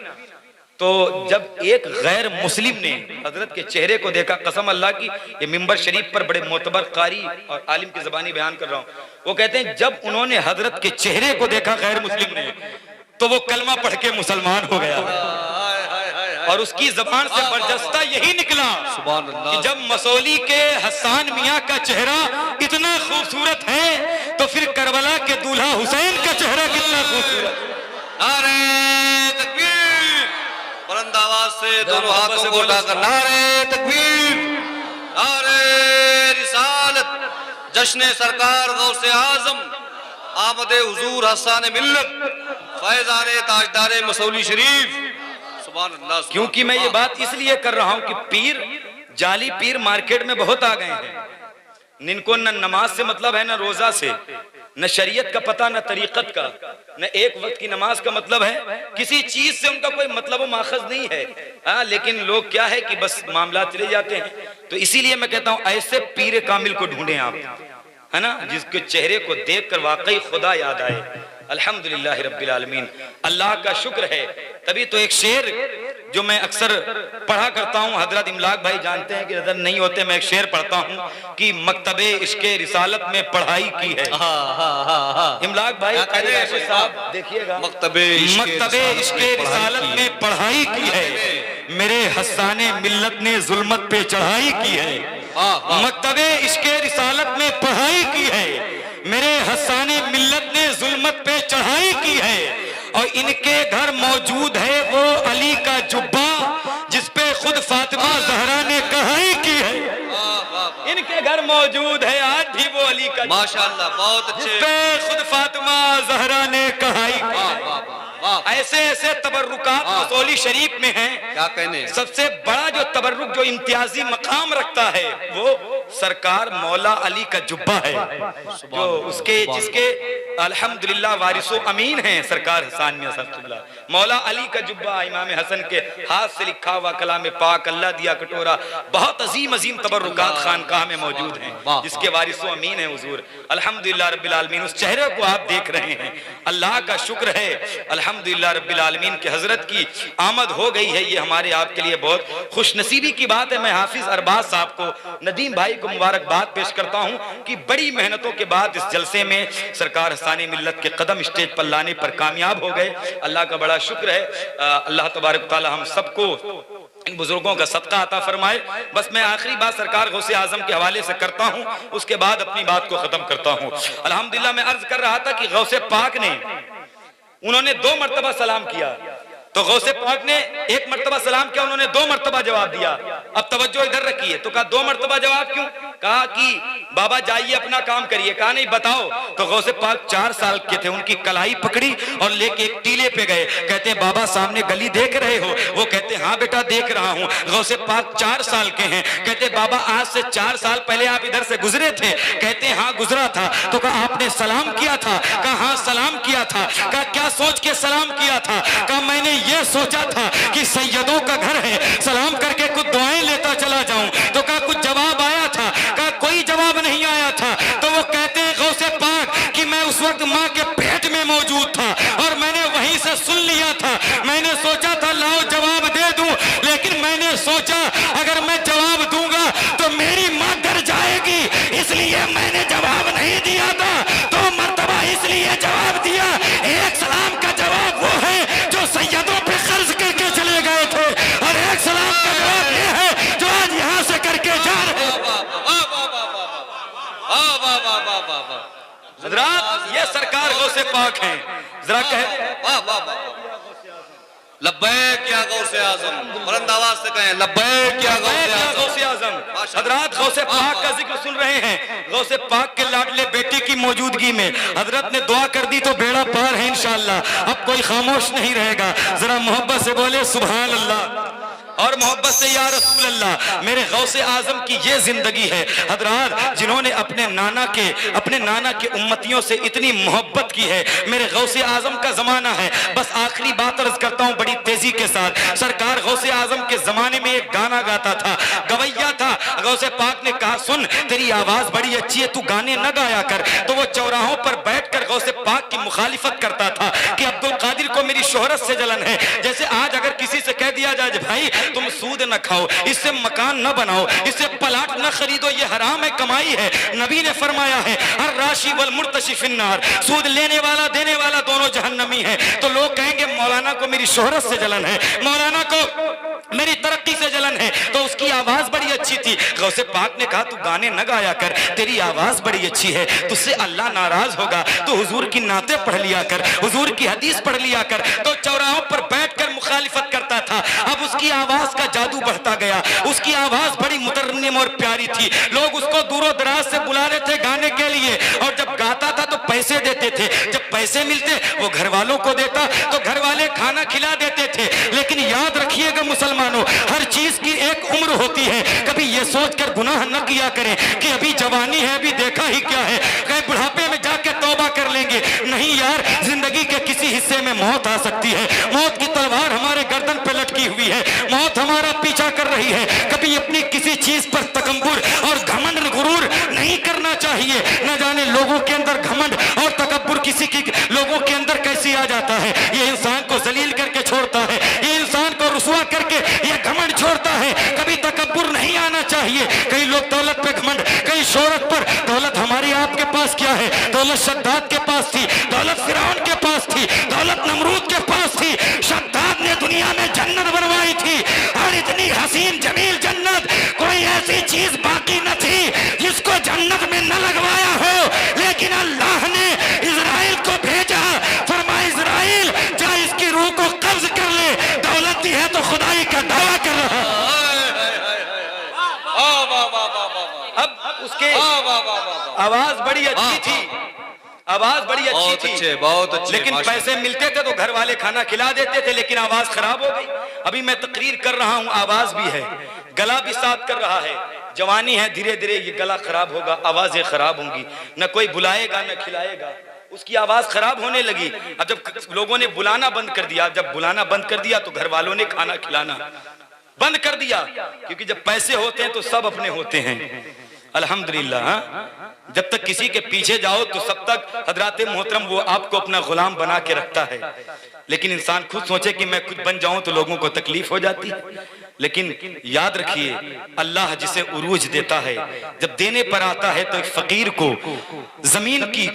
तो जब एक गैर मुस्लिम ने हजरत के चेहरे को देखा, कसम अल्लाह की, ये मिंबर शरीफ पर बड़े मोतबर कारी और आलिम की ज़बानी बयान कर रहा हूँ, वो कहते हैं जब उन्होंने हजरत के चेहरे को देखा गैर मुस्लिम ने, तो वो कलमा पढ़ के मुसलमान हो गया। और उसकी जबान से बरजस्ता यही निकला कि जब मसौली के हसन मियाँ का चेहरा इतना खूबसूरत है तो फिर करबला के दूल्हा हुसैन का चेहरा कितना खूबसूरत। नारे तकबीर, बुलंद आवाज से दोनों हाथों को उठाकर नारे तकबीर, नारे रिसालत, जश्न सरकार गौसे आजम आमद हुजूर हसन मिल्लत फैजान ताजदार मसौली शरीफ। सुभान अल्लाह। क्योंकि मैं ये बात इसलिए कर रहा हूं कि पीर, जाली पीर मार्केट में बहुत आ गए हैं, जिनको न नमाज से मतलब है, न रोजा से, न शरीयत का पता, न तरीकत का, न एक वक्त की नमाज का मतलब है, किसी चीज से उनका कोई मतलब माखज नहीं है। हाँ, लेकिन लोग क्या है कि बस मामला चले जाते हैं। तो इसीलिए मैं कहता हूं ऐसे पीर कामिल को ढूंढें आप, है ना, जिसके चेहरे को देखकर वाकई खुदा याद आए। अल्हम्दुलिल्लाह रब्बिल आलमीन। अल्लाह का शुक्र है। तभी तो एक शेर जो मैं अक्सर पढ़ा करता हूँ, हजरत इमलाक भाई जानते हैं कि नजर नहीं होते, मैं एक शेर पढ़ता हूँ कि मकतबे इश्के रिसालत में पढ़ाई की है। इमलाक भाई साहब देखिएगा, मकतबे इश्के रिसालत में पढ़ाई की है, मेरे हसाने मिल्लत ने जुल्मत पे चढ़ाई की है। मकतबे इश्के रिसालत में पढ़ाई की है, मेरे हसाने मिल्लत ने जुल्मत पे चढ़ाई की है। और इनके घर मौजूद है वो अली का जुब्बा जिसपे खुद फातिमा ज़हरा ने कहाई की है। इनके घर मौजूद है आज भी वो अली का, माशाअल्लाह, बहुत अच्छे, जिसपे खुद फातिमा ज़हरा ने कहाई की है। ऐसे ऐसे तबर्रुकात मसौली शरीफ में हैं। क्या कहने, सबसे बड़ा जो तबर्रुक, जो इम्तियाजी मकाम रखता है, वो सरकार मौला अली का जुब्बा है, जो उसके जिसके अल्हम्दुलिल्लाह वारिसो अमीन हैं सरकार हसन मियां साहब। मौला अली का जुब्बा इमाम हसन के हाथ से लिखा हुआ कलाम पाक, अल्लाह दिया कटोरा, बहुत अजीम अजीम तबर्रुकात खानकाह में मौजूद हैं, जिसके वारिसो अमीन है हुजूर। अल्हम्दुलिल्लाह रब्बिल आलमीन। उस चेहरे को आप देख रहे हैं, अल्लाह का शुक्र है अल्हम्दुलिल्लाह रब्बिल आलमीन के हजरत की आमद हो गई है। ये हमारे आपके लिए बहुत खुशनसीबी की बात है। मैं हाफिज अरबाज साहब को, नदीम भाई को मुबारकबाद पेश करता हूँ कि बड़ी मेहनतों के बाद इस जलसे में सरकार हसानी मिल्लत के कदम स्टेज पर लाने पर कामयाब हो गए। अल्लाह का बड़ा शुक्र है। अल्लाह तबारक तआला हम सबको इन बुजुर्गों का सदका अता फरमाए। बस मैं आखिरी बात सरकार गौसे आजम के हवाले से करता हूँ, उसके बाद अपनी बात को खत्म करता हूँ। अल्हम्दुलिल्लाह मैं अर्ज कर रहा था कि गौसे पाक ने, उन्होंने 2 मरतबा सलाम किया, तो गौसे पाक ने 1 मरतबा सलाम किया, उन्होंने 2 मरतबा जवाब दिया। अब तवज्जो इधर रखिए। तो कहा 2 मरतबा जवाब क्यों? कहा कि बाबा जाइए अपना काम करिए। कहा नहीं, बताओ। तो गौसे पाक 4 साल के थे, उनकी कलाई पकड़ी और लेके एक टीले पे गए। कहते हैं बाबा सामने गली देख रहे हो? वो कहते हाँ बेटा देख रहा हूँ। गौसे पाक 4 साल के हैं। कहते बाबा आज से 4 साल पहले आप इधर से गुजरे थे? कहते हाँ गुजरा था। तो कहा आपने सलाम किया था? कहा हाँ सलाम किया था। कहा क्या सोच के सलाम किया था? कहा मैंने ये सोचा था कि सैयदों का घर है, सलाम करके कुछ दुआएं लेता चला जाऊं। तो कहा कुछ जवाब आया था? कहा कोई जवाब नहीं आया था। तो वो कहते हैं गौसे पाक कि मैं उस वक्त माँ के पेट में मौजूद था और मैंने वहीं से सुन लिया था। मैंने सोचा था लाओ जवाब दे दूं, लेकिन मैंने सोचा अगर मैं जवाब दूंगा तो मेरी माँ डर जाएगी, इसलिए मैंने जवाब नहीं दिया था। 2 मरतबा इसलिए जवाब दिया। एक सलाम का जवाब वो है जो पाक हैं, जरा कह दे। वाह वाह वाह, लब्बैक या गौसे आजम, बुलंद आवाज से कहें लब्बैक या गौसे आजम। हजरत गौसे पाक का जिक्र सुन रहे हैं, गौसे पाक के लाडले बेटी की मौजूदगी में हजरत ने दुआ कर दी तो बेड़ा पार है इंशाअल्लाह। अब कोई खामोश नहीं रहेगा, जरा मोहब्बत से बोले सुभान अल्लाह और मोहब्बत से या रसूल अल्लाह। मेरे गौसे आजम की ये जिंदगी है हजरात, जिन्होंने अपने नाना के उम्मतियों से इतनी मोहब्बत की है। मेरे गौसे आजम का जमाना है। बस आखिरी बात अर्ज करता हूँ बड़ी तेजी के साथ। सरकार गौसे आजम के जमाने में एक गाना गाता था, गवैया था। गौसे पाक ने कहा सुन तेरी आवाज बड़ी अच्छी है, तू गाने न गाया कर। तो वो चौराहों पर बैठकर गौसे पाक की मुखालिफत करता था कि अब्दुल कादिर को मेरी शोहरत से जलन है। जैसे आज अगर किसी से कह दिया जाए भाई तुम सूद न खाओ, इससे मकान न बनाओ, इससे प्लाट न खरीदो, ये हराम है, कमाई है। नबी ने फरमाया है हर राशि वल मुर्तशी फिन्नार, सूद लेने वाला देने वाला दोनों जहन्नमी है। तो लोग कहेंगे मौलाना को मेरी शोहरत से जलन है, मौलाना को मेरी तरक्की से जलन है, तो उसकी आवाज बड़ी अच्छी थी। गौसे पाक ने कहा तू गाने न गाया कर, तेरी आवाज बड़ी अच्छी है, तुझसे अल्लाह नाराज होगा, तो हुजूर की नाते पढ़ लिया कर, हुजूर की हदीस पढ़ लिया कर। तो चौराहों पर बैठकर मुखालिफत करता था। अब उसकी आवाज का जादू बढ़ता गया, उसकी आवाज बड़ी मुतरन्निम और प्यारी थी। लोग उसको दूरों दराज से बुला रहे थे गाने के लिए, और जब गाता था तो पैसे देते थे। जब पैसे मिलते वो घर वालों को देता तो घर वाले खाना खिला देते थे। लेकिन याद रखिएगा मुसलमानों, हर चीज की एक उम्र होती है। कभी ये सोचकर गुनाह न किया करें कि अभी जवानी है, अभी देखा ही क्या है, कहीं बुढ़ापे में जाके तौबा कर लेंगे। नहीं यार, जिंदगी के किसी हिस्से में मौत आ सकती है। मौत की तलवार हमारे गर्दन पे लटकी हुई है, मौत हमारा पीछा कर रही है। कभी अपनी किसी चीज पर तकब्बुर और घमंड गुरूर नहीं करना चाहिए। न जाने लोगों के अंदर घमंड और तकब्बुर किसी की लोगों के अंदर कैसी आ जाता है। ये इंसान को जलील करके छोड़ता है, ये इंसान को रुसवा करके ये घमंड छोड़ता है। कभी तकब्बुर नहीं आना चाहिए। कई लोग दौलत पे घमंड, कई शोहरत पर। दौलत हमारी आपके पास क्या है? दौलत शद्दाद के पास थी, दौलत फिरौन के पास थी, दौलत नमरूद के पास थी। शद्दाद ने दुनिया में जन्नत बनवाई थी, और इतनी हसीन जमील जन्नत, कोई ऐसी चीज बाकी न थी जिसको जन्नत में न लगवाया हो। लेकिन अल्लाह ने इजराइल को भेजा, फरमाया इजराइल जा इसकी रूह को कब्ज कर ले। दौलत दी है तो खुदाई का दावा कर रहा। अब उसके आवाज बड़ी अच्छी थी, आवाज बड़ी अच्छी थी, बहुत अच्छे, लेकिन पैसे मिलते थे तो घर वाले खाना खिला देते थे, लेकिन आवाज खराब हो गई। अभी मैं तकरीर कर रहा हूँ, आवाज भी है, गला भी साथ कर रहा है। जवानी है, धीरे धीरे ये गला खराब होगा, आवाजें खराब होंगी, न कोई बुलाएगा न खिलाएगा। उसकी आवाज खराब होने लगी। अब जब लोगों ने बुलाना बंद कर दिया, जब बुलाना बंद कर दिया तो घर वालों ने खाना खिलाना बंद कर दिया, क्योंकि जब पैसे होते हैं तो सब अपने होते हैं। अल्हम्दुलिल्लाह, जब तक किसी के पीछे जाओ तो सब तक हजरात मोहतरम वो आपको अपना गुलाम बना के रखता है। लेकिन इंसान खुद सोचे कि मैं खुद बन जाऊं तो लोगों को तकलीफ हो जाती है। लेकिन याद रखिए, अल्लाह जिसे उरूज देता है, जब देने पर आता है तो एक फकीर को जमीन की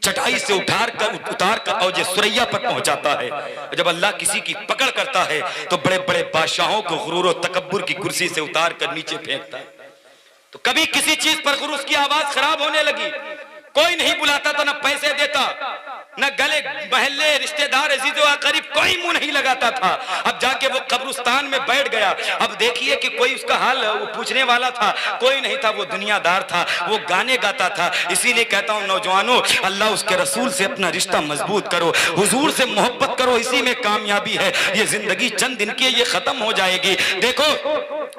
चटाई से उतार कर और ये सुरैया पर पहुंचाता है। जब अल्लाह किसी की पकड़ करता है तो बड़े बड़े बादशाहों को गुरूर और तकब्बुर की कुर्सी से उतार कर नीचे फेंकता है। तो कभी किसी चीज पर गुरूर, उसकी आवाज खराब होने लगी, कोई नहीं बुलाता तो न पैसे देता, न गले महल्ले रिश्तेदार अजीजो करीब कोई मुंह नहीं लगाता था। अब जाके वो कब्रिस्तान में बैठ गया। अब देखिए कि कोई उसका हाल वो पूछने वाला था, कोई नहीं था, वो दुनियादार था, वो गाने गाता था। इसीलिए कहता हूँ नौजवानों, अल्लाह उसके रसूल से अपना रिश्ता मजबूत करो, हुजूर से मोहब्बत करो, इसी में कामयाबी है। ये जिंदगी चंद दिन की, ये खत्म हो जाएगी। देखो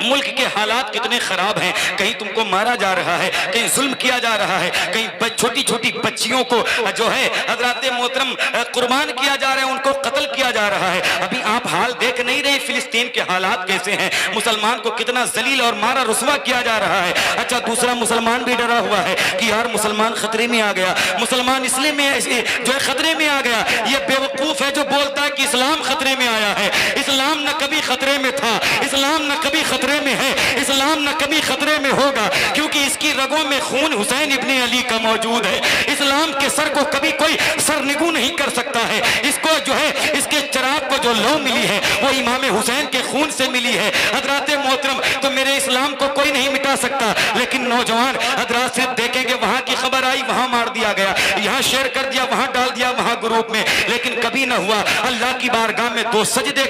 मुल्क के हालात कितने खराब हैं, कहीं तुमको मारा जा रहा है, कहीं जुल्म किया जा रहा है, कहीं छोटी छोटी बच्चियों को जो है हजरात मोहतरम कुर्बान किया जा रहा है, उनको कत्ल किया जा रहा है। अभी आप हाल देख नहीं रहे फिलिस्तीन के हालात कैसे हैं, मुसलमान को कितना जलील और मारा रुसवा किया जा रहा है। अच्छा, दूसरा मुसलमान भी डरा हुआ है कि यार मुसलमान खतरे में आ गया, मुसलमान इसलिए में जो है खतरे में आ गया। ये बेवकूफ है जो बोलता है कि इस्लाम खतरे में आया है। इस्लाम न कभी खतरे में था, इस्लाम न कभी खतरे में है, इस्लाम न कभी खतरे में होगा, क्योंकि इसकी रगों में खून हुसैन इब्ने अली का मौजूद है। इस्लाम के सर को कभी कोई सरनिगू नहीं कर सकता है। इसको जो है, इसके चिराग को जो लौ मिली है वो इमाम हुसैन के खून से मिली है। हजरात मोहतरम, तो मेरे इस्लाम को कोई नहीं मिटा सकता। लेकिन नौजवान हजरात सिर्फ देखेंगे वहां की खबर आई, वहां मार दिया गया, यहाँ शेयर कर दिया, वहां डाल दिया, वहां ग्रुप में, लेकिन कभी ना हुआ अल्लाह की बारगाह में दो सजदे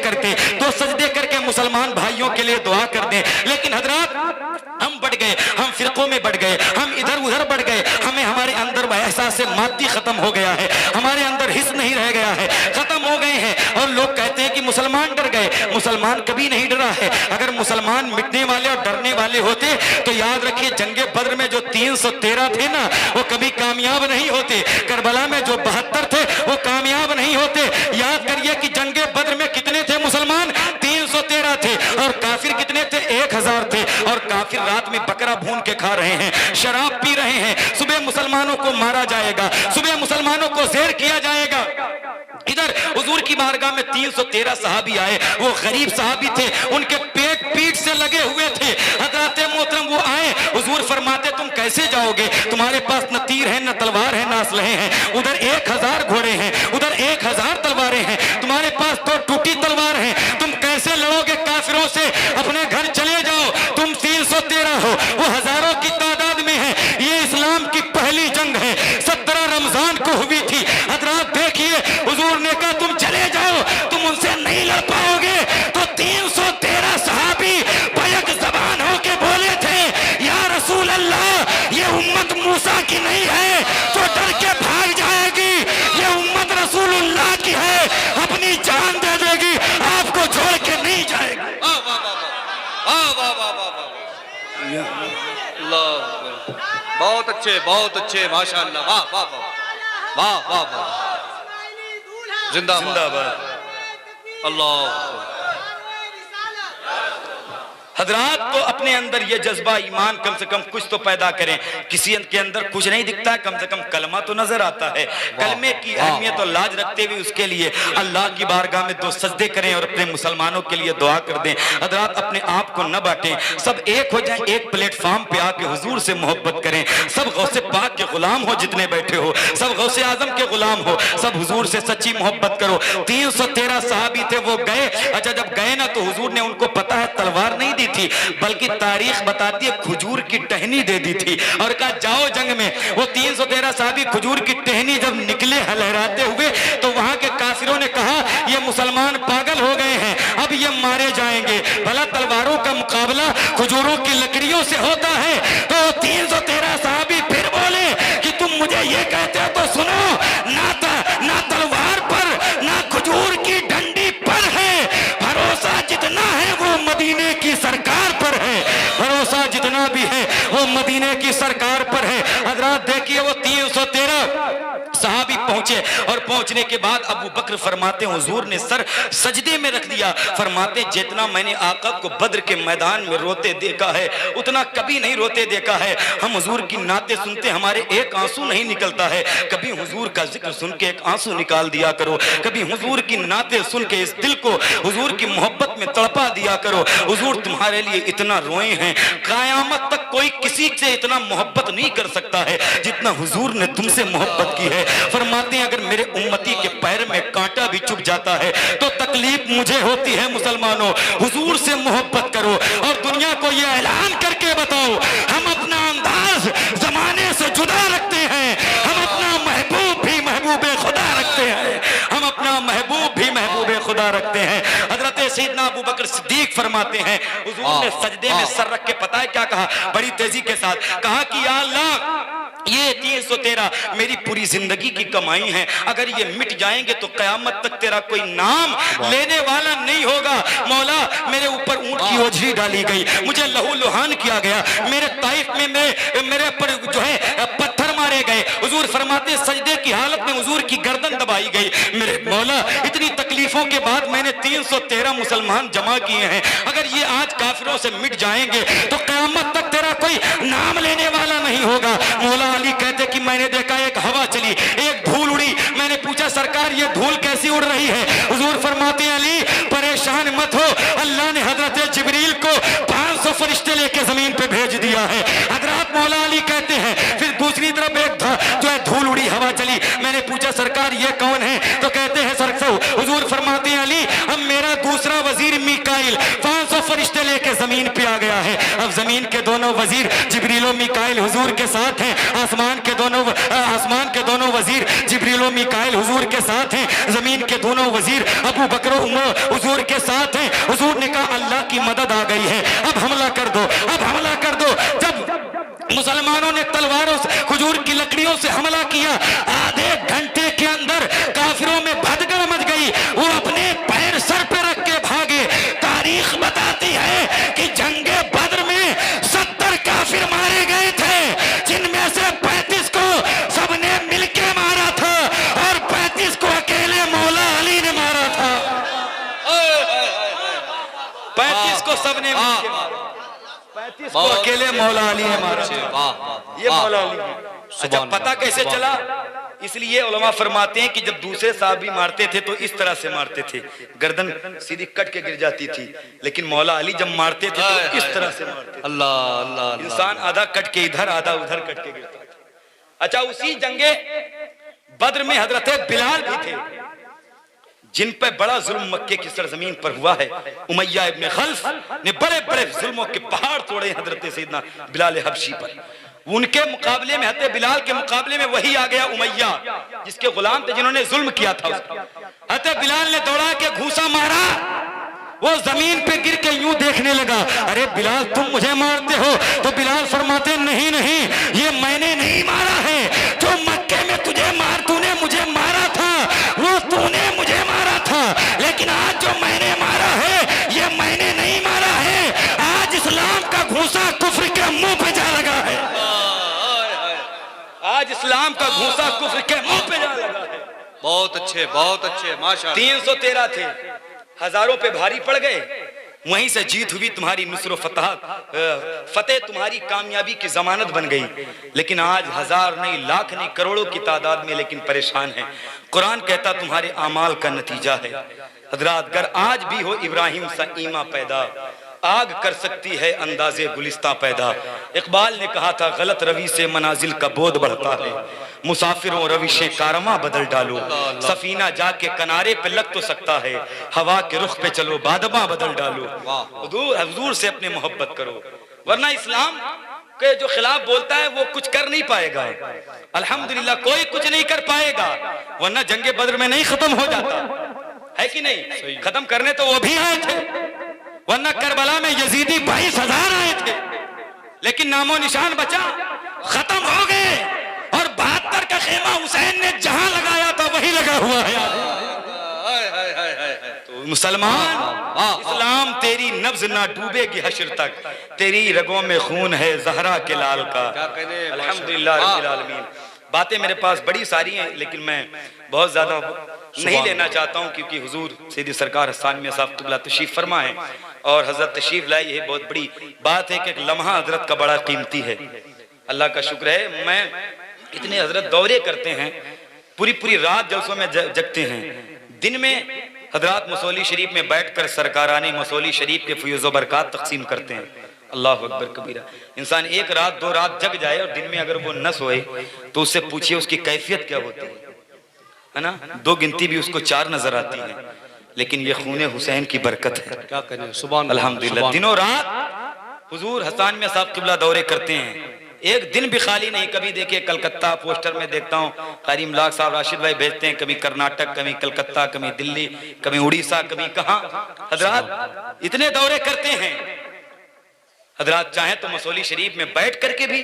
करके मुसलमान भाइयों के लिए दुआ कर दें। लेकिन हजरात हम बढ़ गए, हम फिरकों में बढ़ गए, हम इधर उधर बढ़ गए, हमें हमारे अंदर एहसास मादी खत्म हो गया है, हमारे अंदर हिस्स नहीं रह गया है, खत्म हो गए हैं। और लोग कहते हैं कि मुसलमान डर गए, मुसलमान कभी नहीं डरा है। अगर मुसलमान मिटने वाले और डरने वाले होते तो याद रखिए जंगे बद्र में जो 313 थे ना, वो कभी कामयाब नहीं होते। करबला में जो 72 थे वो कामयाब नहीं होते। याद करिए कि जंगे बद्र में कितने थे मुसलमान? 313 थे। और काफिर कितने थे? 1000 थे। और काफिर रात में बकरा भून के खा रहे हैं, शराब पी रहे हैं। सुबह मुसलमानों को मारा जाएगा, सुबह मुसलमानों को ज़ेर किया जाएगा। इधर हुजूर की बारगाह में 313 सहाबी आए, वो गरीब सहाबी थे, उनके पेट पीठ से लगे हुए थे। हज़रत मोहतरम वो आए, हुजूर फरमाते तुम कैसे जाओगे? तुम्हारे पास न तीर है, न तलवार है, न असलहे हैं। उधर 1000 घोड़े हैं, उधर 1000 तलवारें हैं, तुम्हारे पास तो टूटी तलवार है, तुम कैसे लड़ोगे काफिरों से? अपने घर चले जाओ, तुम 313 हो, वो हजारों की तादाद में है। ये इस्लाम की पहली जंग है, 17 रमजान को हुई थी। हजरात देखिए, हुजूर ने कहा तुम चले जाओ, तुम उनसे नहीं लड़ पाओगे। तो 313 सहाबी बैक ज़बान होके बोले थे, या रसूल अल्लाह, ये उम्मत मूसा की नहीं है तो डर के भाग जाएगी, ये उम्मत रसूलुल्लाह की है, अपनी जान दे देगी, आपको छोड़ के नहीं जाएगी। बहुत अच्छे माशाअल्लाह, वाह वाह वाह वाह वाह वाह, जिंदाबाद, अल्लाह। हजरात तो अपने अंदर ये जज्बा ईमान कम से कम कुछ तो पैदा करें। किसी के अंदर कुछ नहीं दिखता है, कम से कम कलमा तो नजर आता है। कलमे की अहमियत और लाज रखते हुए उसके लिए अल्लाह की बारगाह में दो सजदे करें और अपने मुसलमानों के लिए दुआ कर दें। हजरात अपने आप को न बांटें, सब एक हो जाएं, एक प्लेटफॉर्म पे आके हुजूर से मोहब्बत करें। सब गौसे पाक के गुलाम हो, जितने बैठे हो सब गौसे आजम के गुलाम हो, सब हुजूर से सच्ची मोहब्बत करो। 313 सहाबी थे, वो गए। अच्छा जब गए ना तो हुजूर ने उनको पता है तलवार नहीं थी, बल्कि तारीख बताती है खजूर की टहनी दे दी थी और कहा जाओ जंग में। वो 313 साहबी खजूर की टहनी जब निकले लहराते हुए तो वहां के काफिरों ने कहा ये मुसलमान पागल हो गए हैं, अब ये मारे जाएंगे। भला तलवारों का मुकाबला खजूरों की लकड़ियों से होता है। तो 313 साहबी फिर बोले कि तुम मुझे ये कहते हो तो सुनो, ना तलवार पर ना खजूर की डंडी पर है, भरोसा जितना है वो मदीने की सरकार पर है, भरोसा जितना भी है वो मदीने की सरकार पर है। हजरात देखिए वो 313 सहाबी पहुंचे और पहुंचने के बाद अबू बकर फरमाते हुजूर ने सर सजदे में रख दिया। फरमाते जितना मैंने आका को बद्र के मैदान में रोते देखा है उतना कभी नहीं रोते देखा है। हम हुजूर की नाते सुनते हमारे एक आंसू नहीं निकलता है। कभी हुजूर का जिक्र सुन के एक आंसू निकाल दिया करो, कभी हुजूर की नाते सुन के इस दिल को हुजूर की मोहब्बत में तड़पा दिया करो। हुजूर तुम्हारे लिए इतना रोए हैं, कयामत तक कोई किसी से इतना मोहब्बत नहीं कर सकता है जितना हुजूर ने तुमसे मोहब्बत की है। फरमाते हैं अगर मेरे उम्मती के पैर में कांटा भी चुभ जाता है तो तकलीफ मुझे होती है। मुसलमानों हुजूर से मोहब्बत करो और दुनिया को ये ऐलान करके बताओ हम अपना अंदाज जमाने से जुदा रखते हैं, हम अपना महबूब भी महबूबे खुदा रखते हैं, हम अपना महबूब भी महबूबे खुदा रखते हैं। हजरत सैयदना अबू बकर सिद्दीक फरमाते हैं हुजूर ने सजदे में सर रख के पता है क्या कहा? बड़ी तेजी के साथ कहा कि या अल्लाह ये 313 मेरी पूरी जिंदगी की कमाई है, अगर ये मिट जाएंगे तो कयामत तक तेरा कोई नाम लेने वाला नहीं होगा। मौला मेरे ऊपर ऊंट की ओझरी डाली गई, मुझे लहू लुहान किया गया, मेरे ताइफ में मेरे पर जो है पत्थर मारे गए। हुजूर फरमाते सजदे की हालत में हुजूर की गर्दन दबाई गई। मेरे मौला इतनी तकलीफों के बाद मैंने 313 मुसलमान जमा किए हैं, अगर ये आज काफिरों से मिट जाएंगे तो कयामत तक तेरा कोई नाम लेने वाला नहीं होगा। मौला अली कहते कि मैंने देखा एक हवा चली, एक धूल उड़ी, मैंने पूछा सरकार ये धूल कैसी उड़ रही है? हुजूर फरमाते हैं अली परेशान मत हो, अल्लाह ने हजरत जिब्रील को 500 फरिश्ते लेके जमीन पे भेज दिया है। हजरत मौला अली कहते हैं फिर दूसरी तरफ एक जो है धूल उड़ी हवा चली, मैंने पूछा सरकार ये कौन है? तो कहते हैं सरसो। हुजूर फरमाते हैं अली अब मेरा दूसरा वजीर मीकाइल 500 फरिश्ते लेके जमीन पे आ गया है। अब जमीन के दोनों वजीर जिब्रील और मीकाइल हुजूर के साथ हैं। आसमान के दोनों वजीर जिब्रील और मीकाइल हुजूर के साथ हैं। जमीन के दोनों वजीर अबू बकर उमर हुजूर के साथ हैं। हुजूर ने कहा अल्लाह की मदद आ गई है, अब हमला कर दो, अब हमला कर दो। जब मुसलमानों ने तलवारों से हुजूर की लकड़ियों से हमला किया, आधे घंटे के अंदर काफिरों में भगदड़ मच गई। वो अपने पैर सर पे रख के भागे। तारीख बताती है कि जंगे बद्र में 70 काफिर मारे गए थे, जिनमें से 35 को सबने मिलके मारा था और 35 को अकेले मौला अली ने मारा था। 35 को सबने मिलके मारा, 35 को अकेले मौला अली ने मारा। ये मौला अली। अच्छा पता कैसे चला? इसलिए उलमा फरमाते हैं कि जब दूसरे साहबी मारते थे तो इस तरह से मारते थे, गर्दन सीधी कट के गिर जाती थी, लेकिन मौला अली जब मारते थे तो इस तरह से मारते थे। अल्लाह अल्लाह। इंसान आधा कट के इधर आधा उधर कट के गिरता था। अच्छा उसी जंगे बद्र में हजरत बिलाल भी थे, जिन पर बड़ा जुल्म मक्के की सरजमीन पर हुआ है। उमैया इब्न खल्फ ने बड़े बड़े जुल्मों के पहाड़ तोड़े हजरत सैयदना बिलाल हबशी पर। उनके मुकाबले में हजरत बिलाल के मुकाबले में वही आ गया उमैया, जिसके गुलाम थे, जिन्होंने जुल्म किया था उसका। हजरत बिलाल ने दौड़ा के घूसा मारा, वो जमीन पे गिर के यूं देखने लगा। अरे बिलाल तुम मुझे मारते हो? तो बिलाल फरमाते नहीं नहीं, ये मैंने नहीं मारा है, जो मक्के में तूने मुझे मारा था वो तूने मुझे मारा था, लेकिन आज जो मैंने मारा है ये मैंने नहीं मारा है। आज इस्लाम का घूसा कुफ्र के मुंह पे जा लगा है। आज इस्लाम का घूसा कुफ्र के मुंह पे जा लगा है। बहुत अच्छे माशाअल्लाह। 313 थे, हजारों पे भारी पड़ गए। वहीं से जीत हुई तुम्हारी नुस्र फतेह तुम्हारी कामयाबी की जमानत बन गई। लेकिन आज हजार नहीं, लाख नहीं, करोड़ों की तादाद में लेकिन परेशान है। कुरान कहता तुम्हारे अमाल का नतीजा है। हजरात अगर आज भी हो इब्राहिम सा ईमा पैदा, आग कर सकती है अंदाजे गुलिस्ता पैदा। इकबाल ने कहा था गलत रवि से मनाजिल का बोध बढ़ता है, मुसाफिरों रविशे कारवां बदल डालो। सफीना जाके किनारे पे लग तो सकता है, हवा के रुख पे चलो बादमा बदल डालो। हुजूर से अपने मोहब्बत करो, वरना इस्लाम के जो खिलाफ बोलता है वो कुछ कर नहीं पाएगा। अल्हम्दुलिल्लाह कोई कुछ नहीं कर पाएगा, वरना जंगे बद्र में नहीं खत्म हो जाता है कि नहीं? खत्म करने तो वो भी आए थे, वरना करबला में यजीदी 22,000 आए थे, लेकिन नामो निशान बचा, खत्म हो गए। और 72 का खेमा हुसैन ने जहां लगाया था वही लगा हुआ है। तो मुसलमान इस्लाम तेरी नब्ज ना डूबेगी हश्र तक, तेरी रगों में खून है जहरा के लाल का। अल्हम्दुलिल्लाह रब्बिल आलमीन। बातें मेरे पास बड़ी सारी हैं, लेकिन मैं बहुत ज्यादा नहीं लेना चाहता हूँ, क्योंकि हुजूर सीधी सरकार हसन मियां साहब क़िबला तशरीफ फरमा है और हजरत तशरीफ लाई। ये बहुत बड़ी बात है कि एक लम्हा हजरत का बड़ा कीमती है। अल्लाह का शुक्र है, मैं इतने हजरत दौरे करते हैं, पूरी पूरी रात जलसों में जगते हैं। दिन में हजरत मसौली शरीफ में बैठकर सरकारानी मसौली शरीफ के फयूज़ व बरक़ात तक़सीम करते हैं। अल्लाह अकबर कबीरा। इंसान एक रात 2 रात जग जाए और दिन में अगर वो न सोए तो उससे पूछिए उसकी कैफियत क्या होती है ना? 2 गिनती भी उसको 4 नजर आती है, लेकिन ये खूने हुसैन की बरकत है। क्या करें, सुभान अल्हम्दुलिल्लाह। दिनों रात हुजूर हसन मियां साहब क़िबला दौरे करते हैं, एक दिन भी खाली नहीं। कभी देखिए कलकत्ता, पोस्टर में देखता हूँ कारी इमलाक साहब राशिद भाई भेजते हैं, कभी कर्नाटक, कभी कलकत्ता, कभी दिल्ली, कभी उड़ीसा, कभी कहाँ। हजरात इतने दौरे करते हैं। हजरात चाहे तो मसौली शरीफ में बैठ करके भी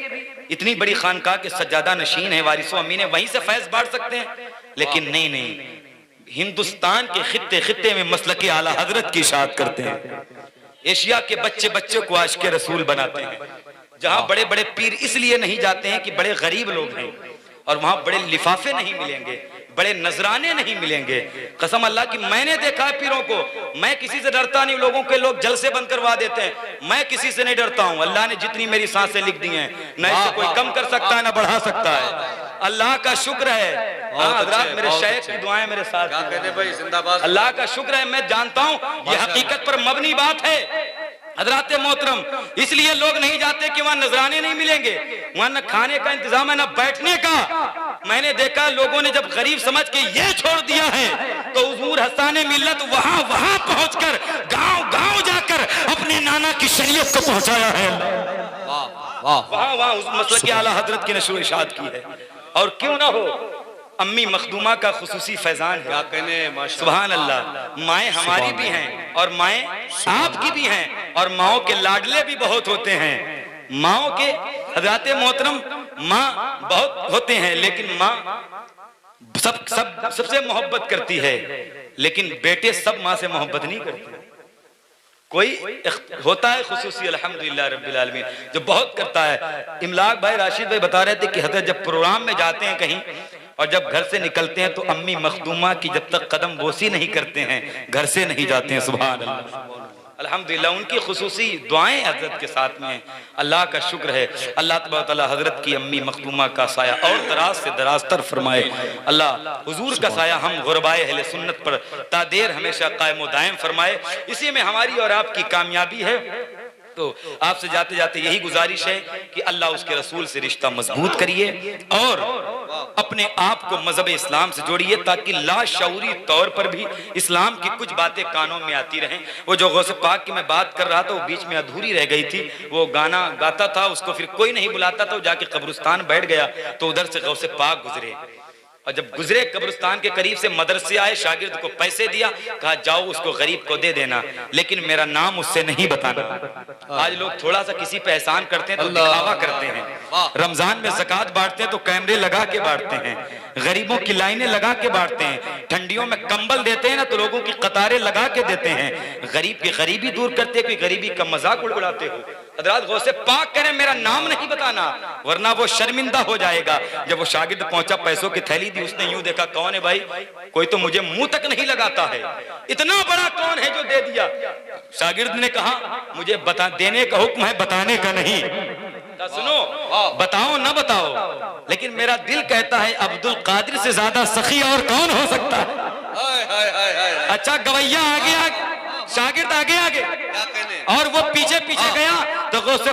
इतनी बड़ी खानकाह के सज्जादा नशीन है वारिसो अम्मी ने, वहीं से फैज बांट सकते हैं, लेकिन नहीं, हिंदुस्तान के खित्ते खित्ते में मसलके आला हजरत की इशाअत करते हैं। एशिया के बच्चे बच्चे को आशिक़े रसूल बनाते हैं। जहां बड़े बड़े पीर इसलिए नहीं जाते हैं कि बड़े गरीब लोग हैं और वहां बड़े लिफाफे नहीं मिलेंगे, बड़े नजराने नहीं मिलेंगे। कसम अल्लाह की मैंने देखा है पीरों को। मैं किसी से डरता नहीं, लोगों के लोग जलसे बंद करवा देते हैं, मैं किसी से नहीं डरता हूं। अल्लाह ने जितनी मेरी सांसें लिख दी हैं, न इससे कोई कम कर सकता है ना बढ़ा सकता है। अल्लाह का शुक्र है। हजरात मेरे शेख की दुआएं मेरे साथ भाई जिंदाबाद। अल्लाह का शुक्र है, मैं जानता हूं ये हकीकत पर मबनी बात है हजरात मोहतरम। इसलिए लोग नहीं जाते कि वहां नजराने नहीं मिलेंगे, वहां न खाने का इंतजाम है न बैठने का। मैंने देखा लोगों ने जब गरीब समझ के ये छोड़ दिया है तो हुजूर हसन मिल्लत वहां वहां पहुंचकर गांव गांव जाकर अपने नाना की शरीयत को पहुंचाया है। वहां वहां उस मसले की आला हजरत की नशर इशाद की है। और क्यों ना हो, अम्मी मखदूमा का खुसूसी फैजान है। क्या कहने, सुभान अल्लाह। माएँ हमारी भी हैं और माएँ आपकी भी हैं, और माओ के लाडले भी बहुत होते हैं। माओ के हजरत मोहतरम माँ बहुत होते हैं, लेकिन माँ सबसे मोहब्बत करती है, लेकिन बेटे सब माँ से मोहब्बत नहीं करते। कोई होता है खुसूसी अल्हम्दुलिल्लाह रब्बिल आलमीन जो बहुत करता है। इमलाक भाई राशिद भाई बता रहे थे कि हजरत जब प्रोग्राम में जाते हैं कहीं और जब घर से निकलते हैं तो अम्मी मखदूमा की जब तक कदम बोसी नहीं करते हैं घर से नहीं जाते हैं। सुभान अल्लाह, अल्हम्दुलिल्लाह। उनकी खुसूसी दुआएं हजरत के साथ में हैं। अल्लाह का शुक्र है, अल्लाह तबारक व तआला हजरत की अम्मी मखदूमा का साया और दराज से दराज तर फरमाए। अल्लाह हुजूर का साया हम गुरबाए अहले सुन्नत पर तादेर हमेशा कायम व दायम फरमाए। इसी में हमारी और आपकी कामयाबी है। तो आपसे जाते जाते यही गुजारिश है कि अल्लाह उसके रसूल से रिश्ता मजबूत करिए और अपने आप को मजहब इस्लाम से जोड़िए, ताकि लाशऊरी तौर पर भी इस्लाम की कुछ बातें कानों में आती रहें। वो जो गौसे पाक की मैं बात कर रहा था वो बीच में अधूरी रह गई थी। वो गाना गाता था, उसको फिर कोई नहीं बुलाता था, वो जाके कब्रिस्तान बैठ गया तो उधर से गौसे पाक गुजरे, और जब गुजरे कब्रिस्तान के करीब से मदरसे आए, शागिर्द को पैसे दिया, कहा जाओ उसको गरीब को दे देना, लेकिन मेरा नाम उससे नहीं बताना। आज लोग थोड़ा सा किसी पे एहसान करते हैं तो दिखावा करते हैं। रमजान में ज़कात बांटते हैं तो कैमरे लगा के बांटते हैं, गरीबों की लाइनें लगा के बांटते हैं, ठंडियों में कंबल देते हैं ना तो लोगों की कतारें लगा के देते हैं। गरीब की गरीबी दूर करते हैं, कोई गरीबी का मजाक उड़ाते हो। हज़रात गौसे पाक करें मेरा नाम नहीं बताना, वरना वो शर्मिंदा हो जाएगा। जब वो शागिर्द पहुंचा, पैसों की थैली दी, उसने यूं देखा, कौन है भाई? कोई तो मुझे मुंह तक नहीं लगाता है, इतना बड़ा कौन है जो दे दिया? शागिर्द ने कहा, मुझे बता देने का हुक्म है, बताने का नहीं। सुनो, बताओ ना बताओ, लेकिन मेरा दिल कहता है अब्दुल कादिर से ज्यादा सखी और कौन हो सकता है? अच्छा गवैया आगे आगे, शागिर्द आगे आगे, और वो पीछे पीछे गया तो गौसे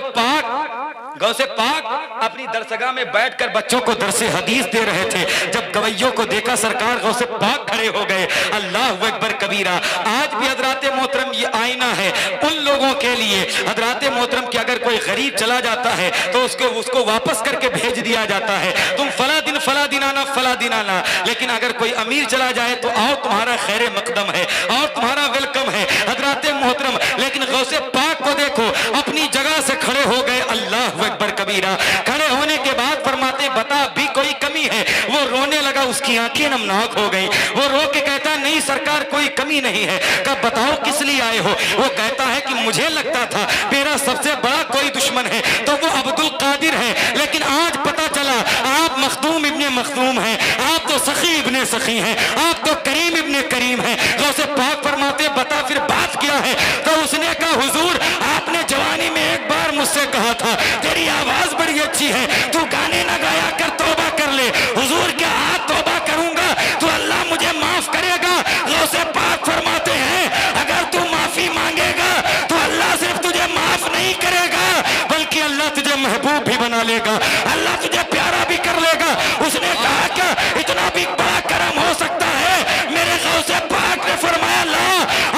पाक अपनी दरसगाह में बैठकर बच्चों को दरसे हदीस दे रहे थे। जब गवैयों को देखा सरकार गौसे पाक खड़े हो गए। अल्लाह अकबर कबीरा। आज भी हजरात मोहतरम ये आईना है उन लोगों के लिए हजरात मोहतरम कि अगर कोई गरीब चला जाता है तो उसको वापस करके भेज दिया जाता है, तुम फला दिन आना, लेकिन अगर कोई अमीर चला जाए तो आओ तुम्हारा खैर मकदम है और तुम्हारा वेलकम है हजरात मोहतरम। लेकिन गौसे पाक को देखो अपनी जगह से खड़े हो गए। अल्लाह अकबर कबीरा। खड़े होने के बाद फरमाते बता भी कोई कमी है? वो रोने लगा, उसकी आंखें नमनाक हो गई। वो रो के कहता नहीं सरकार कोई कमी नहीं है। कब बताओ किस लिए आए हो? वो कहता है कि मुझे लगता था मेरा सबसे बड़ा कोई दुश्मन है तो वो अब्दुल कादिर है, लेकिन आज पता चला आप मखदूम इब्ने मखदूम हैं, आप तो सखी इब्ने सखी हैं, आप तो करीम इब्ने करीम हैं। गौसे पाक फरमाते बता फिर बात क्या है? तो उसने कहा हुजूर आपने जवानी में एक बार मुझसे कहा था तेरी आवाज बड़ी अच्छी है, तू गाने ना गाया कर, तौबा कर ले। हुजूर क्या आज तौबा करूंगा तो अल्लाह मुझे माफ करेगा? गौसे पाक फरमाते हैं अगर तू माफी मांगेगा तो अल्लाह सिर्फ तुझे माफ नहीं करेगा बल्कि अल्लाह तुझे महबूब भी बना लेगा, अल्लाह तुझे प्यारा भी कर लेगा। उसने कहा क्या इतना भी बड़ा करम हो सकता है? मेरे गौसे पाक ने फरमाया ला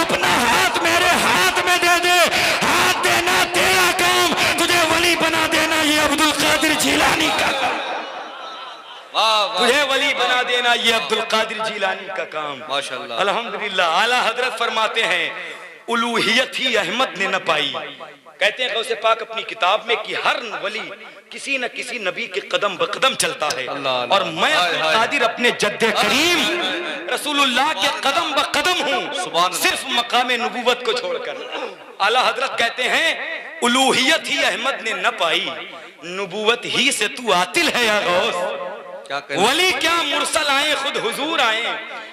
अपना हाथ मेरे हाथ में दे दे, हाथ देना तेरा काम, तुझे वली बना देना ये अब्दुल कादिर जिलानी का काम, तुझे वली बना देना ये अब्दुल कादिर जिलानी का काम। माशाअल्लाह अल्हम्दुलिल्लाह। आला हजरत फरमाते हैं उलूहियत ही अहमद ने न पाई। कहते हैं गौसे पाक अपनी किताब में कि हर वली किसी न किसी नबी के कदम बकदम चलता है, और मैं अब्दुल कादिर अपने जद्दे करीम रसूलुल्लाह के कदम बकदम हूँ, सिर्फ मकाम नबूवत को छोड़कर। आला हजरत कहते हैं उलूहियत ही अहमद ने न पाई, नबूवत ही से तू आतिल है या गौस। वली क्या मुरसल आए खुद हुजूर आए,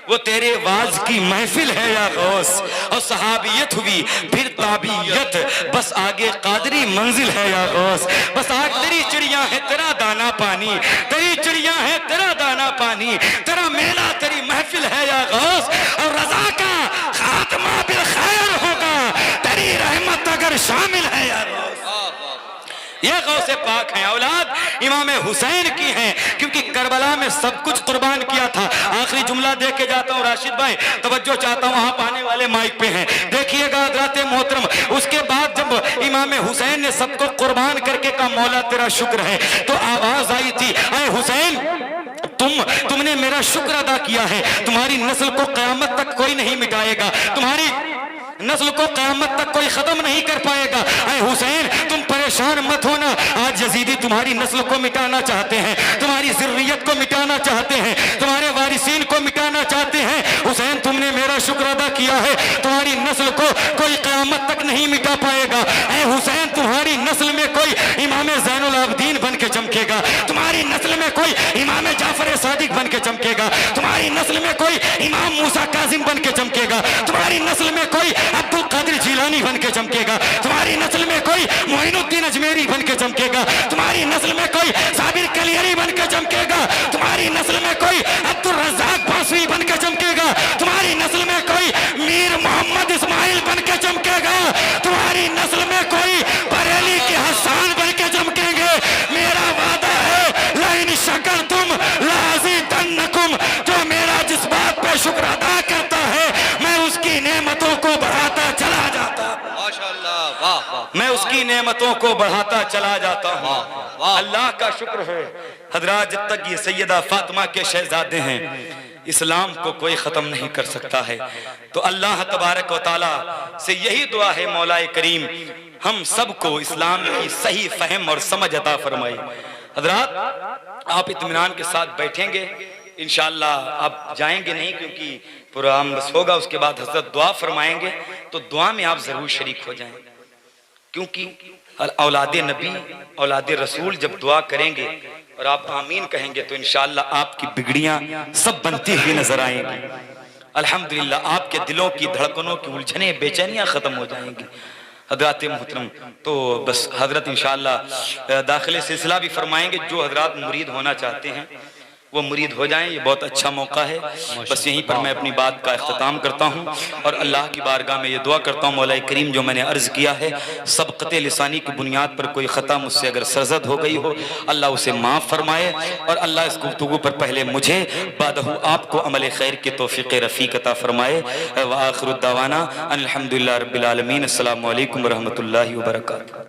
वो तेरे वाज की महफिल है या गौस। और सहाबियत हुई फिर ताबियत, बस आगे कादरी मंजिल है या गौस। बस आग तेरी चिड़िया है तेरा दाना पानी, तेरी चिड़िया है तेरा दाना पानी, तेरा मेला तेरी महफिल है या गौस। और रजा का खात्मा बिल खैर होगा, तेरी रहमत अगर शामिल है या गौस। ये गौसे पाक हैं, औलाद इमाम हुसैन की हैं, क्योंकि करबला में सब कुछ कुर्बान किया था। आखिरी जुमला देख के जाता हूँ राशिद भाई, तवज्जो चाहता हूँ, वहां पाने वाले माइक पे हैं, देखिएगा हज़रात मोहतरम। उसके बाद जब इमाम हुसैन ने सबको कुर्बान करके कहा मौला तेरा शुक्र है, तो आवाज आई थी, ऐ हुसैन तुमने मेरा शुक्र अदा किया है, तुम्हारी नस्ल को क़यामत तक कोई नहीं मिटाएगा, तुम्हारी नस्ल को क़यामत तक कोई खत्म नहीं कर पाएगा। ऐ हुसैन तुम परेशान मत होना, आज यजीदी तुम्हारी नस्ल को मिटाना चाहते हैं, तुम्हारी ज़ुर्रियत को मिटाना चाहते हैं, तुम्हारे वारिसीन को मिटाना चाहते हैं। हुसैन तुमने मेरा शुक्र अदा किया है, तुम्हारी नस्ल को कोई क़यामत तक नहीं मिटा पाएगा। ऐ हुसैन तुम्हारी नस्ल में कोई इमाम ज़ैनुल आबिदीन बन के चमकेगा, तुम्हारी नस्ल में कोई इमाम जाफर सादिक बन के चमकेगा, तुम्हारी नस्ल में कोई इमाम मूसा काजिम बन के चमकेगा, तुम्हारी नस्ल में कोई अब्दुल कादिर जिलानी बन के चमकेगा, तुम्हारी नस्ल में कोई मोइनुद्दीन अजमेरी बन के चमकेगा, तुम्हारी नस्ल में कोई साबिर कलियरी बन के चमकेगा, तुम्हारी नस्ल में कोई अब्दुल रज़्ज़ाक बासरी बन के चमकेगा, तुम्हारी नस्ल में कोई मीर मोहम्मद इस्माइल बन के चमकेगा, तुम्हारी नस्ल में कोई बरेली के हसन बन के चमकेंगे। मेरा वादा है लाइन शकर तुम लाज़िदन्नकुम, जो मेरा जिस बात पे शुक्र अदा करता है मैं उसकी नेमतों को बढ़ाता चला जाता, माशाअल्लाह, वाह वाह, मैं उसकी नेमतों को बढ़ाता चला जाता हूँ। अल्लाह का शुक्र है हजरात, जब तक ये सैयदा फातिमा के शहजादे हैं इस्लाम को कोई ख़त्म नहीं कर सकता है। तो अल्लाह तबारक व तआला से यही दुआ है मौलाए करीम हम सबको इस्लाम की सही फहम और समझ अता फरमाए। हजरात आप इत्मीनान के साथ बैठेंगे, इंशाअल्लाह आप जाएंगे नहीं क्योंकि प्रोग्राम बस होगा, उसके बाद हजरत दुआ फरमाएंगे, तो दुआ में आप जरूर शरीक हो जाएं, क्योंकि औलादे नबी औलादे रसूल जब दुआ करेंगे और आप आमीन कहेंगे तो इंशाअल्लाह आपकी बिगड़ियां सब बनती हुई नजर आएंगी। अल्हम्दुलिल्लाह आपके दिलों की धड़कनों की उलझने बेचैनियां खत्म हो जाएंगी। हजरात मोहतरम, तो बस हजरत इंशाअल्लाह दाखिले सिलसिला भी फरमाएंगे, जो हजरात मुरीद होना चाहते हैं वो मुरीद हो जाएं, ये बहुत अच्छा मौका है। बस यहीं पर मैं अपनी बात का इख्तिताम करता हूँ और अल्लाह की बारगाह में ये दुआ करता हूँ मौला करीम जो मैंने अर्ज़ किया है सबक़त लिसानी की बुनियाद पर कोई ख़ता मुझसे अगर सरजद हो गई हो अल्लाह उसे माफ़ फरमाए, और अल्लाह इस गुफ्तगू पर पहले मुझे बादहू आपको अमल खैर की तौफ़ीक़ रफ़ीक अता फरमाए। व आखिरु दावाना अनिल हम्दुलिल्लाहि रब्बिल आलमीन। अस्सलामु अलैकुम व रहमतुल्लाहि व बरकातुहू।